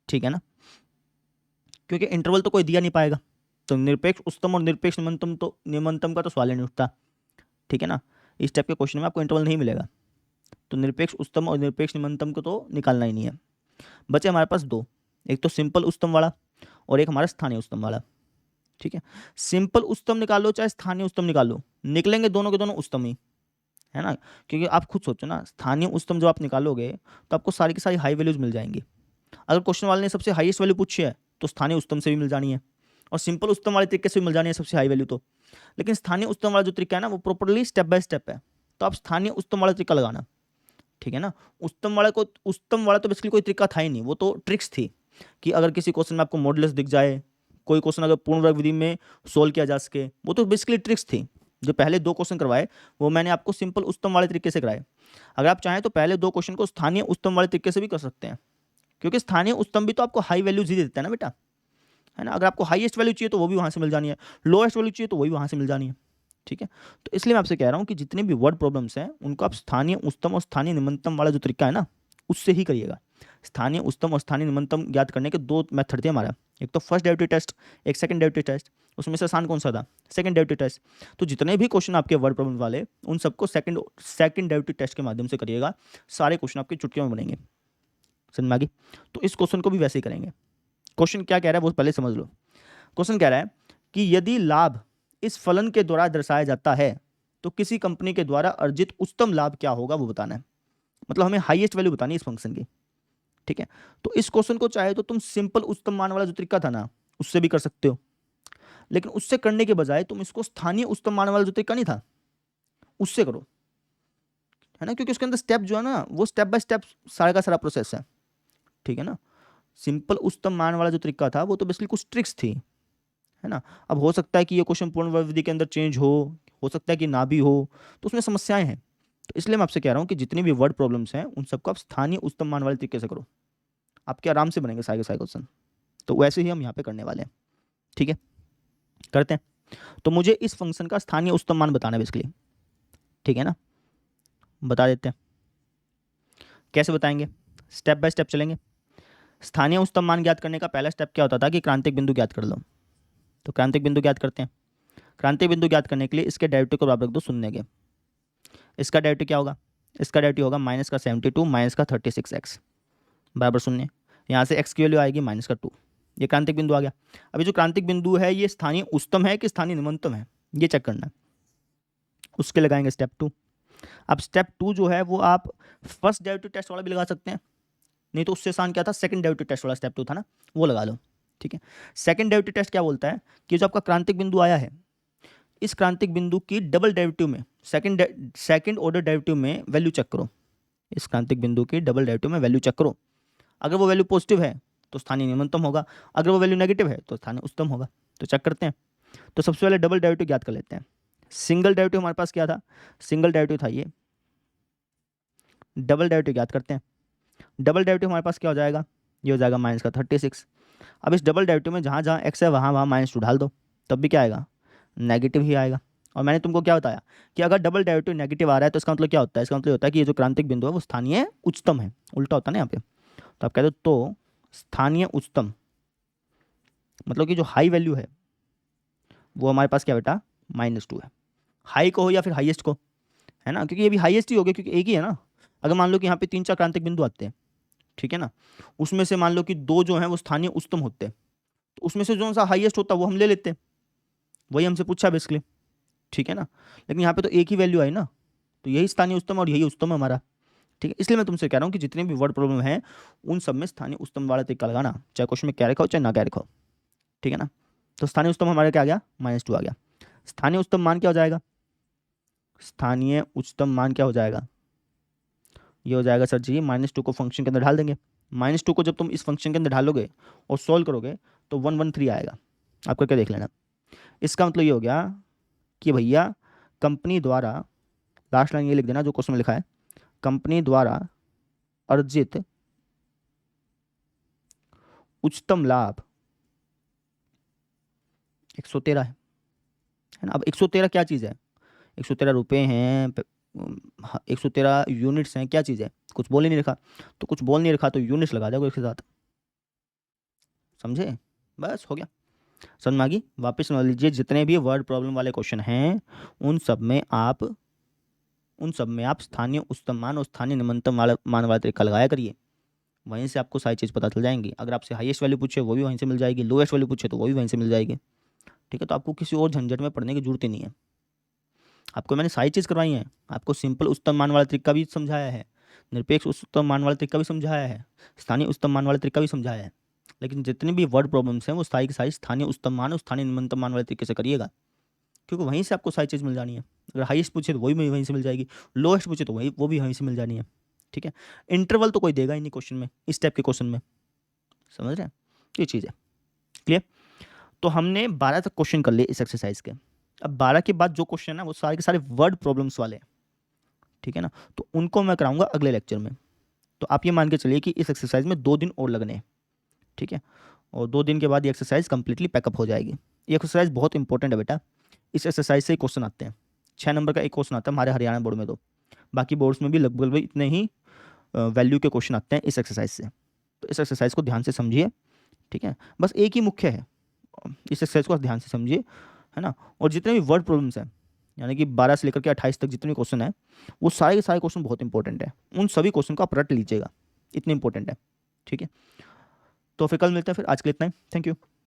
ठीक है ना, क्योंकि इंटरवल तो कोई दिया नहीं पाएगा, तो निरपेक्ष उच्चतम और निरपेक्ष निम्नतम का तो सवाल ही नहीं उठता, ठीक है ना। इस टाइप के क्वेश्चन में आपको इंटरवल नहीं मिलेगा, तो निरपेक्ष उच्चतम और निरपेक्ष निम्नतम को तो निकालना ही नहीं है। बचे हमारे पास दो, एक तो सिंपल उच्चतम वाला और एक हमारा स्थानीय उच्चतम वाला, ठीक है। सिंपल उच्चतम निकालो चाहे स्थानीय उच्चतम निकालो, निकलेंगे दोनों के दोनों उच्चतम ही, है ना। क्योंकि आप खुद सोचो ना, स्थानीय उच्चतम जब आप निकालोगे तो आपको सारी की सारी हाई वैल्यूज मिल जाएंगी। अगर क्वेश्चन वाले ने सबसे हाईएस्ट वैल्यू पूछी है तो स्थानीय उच्चतम से भी मिल जानी है, और सिंपल उच्चतम वाले तरीके से भी मिल जानी है सबसे हाई वैल्यू तो। लेकिन स्थानीय उच्चतम वाला जो तरीका है ना वो प्रॉपरली स्टेप बाय स्टेप है, तो आप स्थानीय उच्चतम वाला तरीका लगाना, ठीक है ना। उच्चतम वाला तो बेसिकली कोई तरीका था ही नहीं, वो तो ट्रिक्स थी कि अगर किसी क्वेश्चन में आपको मॉडुलस दिख जाए, कोई क्वेश्चन अगर पूर्ण वर्ग विधि में सोल्व किया जा सके, वो तो बेसिकली ट्रिक्स थी। जो पहले 2 क्वेश्चन करवाए वो मैंने आपको सिंपल उच्चतम वाले तरीके से कराए। अगर आप चाहें तो पहले 2 क्वेश्चन को स्थानीय उच्चतम वाले तरीके से भी कर सकते हैं, क्योंकि स्थानीय उच्चतम भी तो आपको हाई वैल्यूज ही देता है ना बेटा, है ना। अगर आपको हाईएस्ट वैल्यू चाहिए तो वो भी वहाँ से मिल जानी है, लोएस्ट वैल्यू चाहिए तो वही वहाँ से मिल जानी है, ठीक है। तो इसलिए मैं आपसे कह रहा हूँ कि जितने भी वर्ड प्रॉब्लम्स हैं उनको आप स्थानीय उच्चतम और स्थानीय निम्नतम वाला जो तरीका है ना उससे ही करिएगा। स्थानीय उच्चतम और स्थानीय निम्नतम ज्ञात करने के 2 मेथड थे हमारा, एक तो फर्स्ट डेरिवेटिव टेस्ट, एक सेकंड डेरिवेटिव टेस्ट। उसमें से आसान कौन सा था? Second derivative test. तो जितने भी क्वेश्चन आपके वर्ड प्रॉब्लम वाले, उन सबको सेकंड डेरिवेटिव टेस्ट के माध्यम से करिएगा, सारे क्वेश्चन आपके चुटकियों में बनेंगे। समझ में आ गई? तो इस क्वेश्चन को भी वैसे ही करेंगे। क्वेश्चन क्या कह रहा है वो पहले समझ लो। क्वेश्चन कह रहा है कि यदि लाभ इस फलन के द्वारा दर्शाया जाता है तो किसी कंपनी के द्वारा अर्जित उच्चतम लाभ क्या होगा वो बताना है। मतलब हमें हाईएस्ट वैल्यू बतानी है इस फंक्शन की। ठीक है, तो इस क्वेश्चन को चाहे तो तुम सिंपल उच्चतम मान वाला जो तरीका था ना, उससे भी कर सकते हो, लेकिन उससे करने के बजाय तुम इसको स्थानीय उच्चतम मान वाला जो तरीका नहीं था उससे करो, है ना, क्योंकि उसके अंदर स्टेप जो है ना वो स्टेप बाय स्टेप सारा का सारा प्रोसेस है। ठीक है ना, सिंपल उच्चतम मान वाला जो तरीका था वो तो बेसिकली कुछ ट्रिक्स थी, है ना। अब हो सकता है कि ये क्वेश्चन पूर्ण अवधि के अंदर चेंज हो सकता है कि ना भी हो, तो उसमें समस्याएं हैं। तो इसलिए मैं आपसे कह रहा हूँ कि जितनी भी वर्ड प्रॉब्लम्स हैं उन सबको आप स्थानीय उच्चतम मान वाले तरीके से करो, आपके आराम से बनेंगे सारे के सारे क्वेश्चन। तो वैसे ही हम यहाँ पे करने वाले हैं। ठीक है, करते हैं। तो मुझे इस फंक्शन का स्थानीय उच्चतम मान बताना है बेसिकली। ठीक है ना, बता देते हैं। कैसे बताएंगे? स्टेप बाय स्टेप चलेंगे। स्थानीय उच्चतम मान ज्ञात करने का पहला स्टेप क्या होता था कि क्रांतिक बिंदु ज्ञात कर लो। तो क्रांतिक बिंदु ज्ञात करते हैं। क्रांतिक बिंदु ज्ञात करने के लिए इसके डेरिवेटिव को बराबर रख दो शून्य के। इसका डेरिवेटिव क्या होगा? इसका डेरिवेटिव होगा माइनस का 72 माइनस का 36x बराबर शून्य। यहाँ से x की वैल्यू आएगी माइनस का 2। ये क्रांतिक बिंदु आ गया। अभी जो क्रांतिक बिंदु है ये स्थानीय उच्चतम है कि स्थानीय निम्नतम है, ये चेक करना है। उसके लगाएंगे स्टेप 2। अब स्टेप 2 जो है वो आप फर्स्ट डेरिवेटिव टेस्ट वाला भी लगा सकते हैं, नहीं तो उससे आसान क्या था, सेकंड डेरिवेटिव टेस्ट वाला स्टेप 2 था ना, वो लगा लो। ठीक है, सेकंड डेरिवेटिव टेस्ट क्या बोलता है कि जो आपका क्रांतिक बिंदु आया है, इस क्रांतिक बिंदु की डबल डेरिवेटिव में सेकंड ऑर्डर डेरिवेटिव में वैल्यू चेक करो। इस क्रांतिक बिंदु की डबल डेरिवेटिव में वैल्यू चेक करो। अगर वो वैल्यू पॉजिटिव है तो स्थानीय न्यूनतम होगा, अगर वो वैल्यू नेगेटिव है तो स्थानीय उच्चतम होगा। तो चेक करते हैं। तो सबसे पहले डबल डेरिवेटिव ज्ञात कर लेते हैं। सिंगल डेरिवेटिव हमारे पास क्या था? सिंगल डेरिवेटिव था ये। डबल डेरिवेटिव ज्ञात करते हैं। डबल डेरिवेटिव हमारे पास क्या हो जाएगा? ये हो जाएगा माइनस का 36। अब इस डबल डेरिवेटिव में जहाँ जहाँ एक्स है वहाँ वहाँ -2 डाल दो, तब भी क्या आएगा? नेगेटिव ही आएगा। और मैंने तुमको क्या बताया कि अगर डबल डेरिवेटिव नेगेटिव आ रहा है तो इसका मतलब क्या होता है? इसका मतलब होता है कि ये जो क्रांतिक बिंदु है वो स्थानीय उच्चतम है। उल्टा होता है ना यहाँ पे। तो आप कह दो तो स्थानीय उच्चतम मतलब कि जो हाई वैल्यू है वो हमारे पास क्या बेटा? -2 है। हाई को हो या फिर हाईएस्ट को, है ना, क्योंकि ये भी हाईएस्ट ही हो गया क्योंकि एक ही है ना। अगर मान लो कि यहाँ पे 3-4 क्रांतिक बिंदु आते हैं, ठीक है ना, उसमें से मान लो कि 2 जो हैं वो स्थानीय उच्चतम होते हैं, तो उसमें से जो सा हाईएस्ट होता है वो हम ले लेते हैं, वही हमसे पूछा बेसिकली। ठीक है ना, लेकिन यहाँ पे तो एक ही वैल्यू आई ना, तो यही स्थानीय उच्चतम और यही उच्चतम है हमारा। ठीक है, इसलिए मैं तुमसे कह रहा हूँ कि जितने भी वर्ड प्रॉब्लम है उन सब में स्थानीय उच्चतम वाला तरीका लगाना, चाहे क्वेश्चन में क्या रखा हो चाहे ना क्या रखा हो। ठीक है ना, तो स्थानीय उच्चतम हमारे क्या आ गया? -2 आ गया। स्थानीय उच्चतम मान क्या हो जाएगा? स्थानीय उच्चतम मान क्या हो जाएगा? ये हो जाएगा सर जी -2 को फंक्शन के अंदर डाल देंगे। -2 को जब तुम इस फंक्शन के अंदर डालोगे और सॉल्व करोगे तो 113 आएगा। आप करके देख लेना। इसका मतलब ये हो गया कि भैया कंपनी द्वारा, लास्ट लाइन ये लिख देना जो क्वेश्चन में लिखा है, कंपनी द्वारा अर्जित उच्चतम लाभ 113 है ना। अब 113 क्या चीज़ है? 113 रुपये हैं, 113 यूनिट्स हैं, क्या चीज़ है? कुछ बोल ही नहीं रखा, तो कुछ बोल नहीं रखा तो यूनिट्स लगा दोगे इसके साथ। समझे? बस हो गया। समझ में आ गई? वापस सुन लीजिए, जितने भी वर्ड प्रॉब्लम वाले क्वेश्चन हैं उन सब में आप स्थानीय उच्चतम मान और स्थानीय निम्नतम मान वाला तरीका लगाया करिए, वहीं से आपको सारी चीज़ पता चल जाएंगी। अगर आपसे हाईएस्ट वैल्यू पूछे वो भी वहीं से मिल जाएगी, लोएस्ट वैल्यू पूछे तो वो भी वहीं से मिल जाएगी। ठीक है, तो आपको किसी और झंझट में पढ़ने की जरूरत ही नहीं है। आपको मैंने सारी चीज़ करवाई है। आपको सिंपल उच्चतम मान वाला तरीका भी समझाया है, निरपेक्ष उच्चतम मान वाला तरीका भी समझाया है, स्थानीय उच्चतम मान वाला तरीका भी समझाया है, लेकिन जितनी भी वर्ड प्रॉब्लम्स हैं वो सारी की सारी स्थानीय उच्चतम मान और स्थानीय निम्नतम मान वाले तरीके से करिएगा, क्योंकि वहीं से आपको सारी चीज़ मिल जानी है। अगर हाईएस्ट पूछे तो वही वहीं से मिल जाएगी, लोएस्ट पूछे तो वो भी वहीं से मिल जानी है। ठीक है, इंटरवल तो कोई देगा ही नहीं क्वेश्चन में, इस टाइप के क्वेश्चन में। समझ रहे हैं? ये चीज़ है। क्लियर? तो हमने 12 तक क्वेश्चन कर लिए इस एक्सरसाइज के। अब 12 के बाद जो क्वेश्चन है ना वो सारे के सारे वर्ड प्रॉब्लम्स वाले हैं। ठीक है ना, तो उनको मैं कराऊंगा अगले लेक्चर में। तो आप ये मान के चलिए कि इस एक्सरसाइज में 2 दिन और लगने हैं। ठीक है, और 2 दिन के बाद ये एक्सरसाइज कंप्लीटली पैकअप हो जाएगी। ये एक्सरसाइज बहुत इंपॉर्टेंट है बेटा। इस एक्सरसाइज से क्वेश्चन आते हैं। 6 नंबर का एक क्वेश्चन आता है हमारे हरियाणा बोर्ड में, तो बाकी बोर्ड्स में भी लगभग इतने ही वैल्यू के क्वेश्चन आते हैं इस एक्सरसाइज से। तो इस एक्सरसाइज को ध्यान से समझिए। ठीक है, बस एक ही मुख्य है इस एक्सरसाइज को आप ध्यान से समझिए, है ना। और जितने भी वर्ड प्रॉब्लम्स हैं, यानी कि 12 से लेकर के 28 तक जितने भी क्वेश्चन हैं, वो सारे के सारे क्वेश्चन बहुत इंपॉर्टेंट है। उन सभी क्वेश्चन को आप रट लीजिएगा, इतने इंपॉर्टेंट है, ठीक है। तो फिर कल मिलते हैं, फिर आज के लिए इतना ही। Thank you.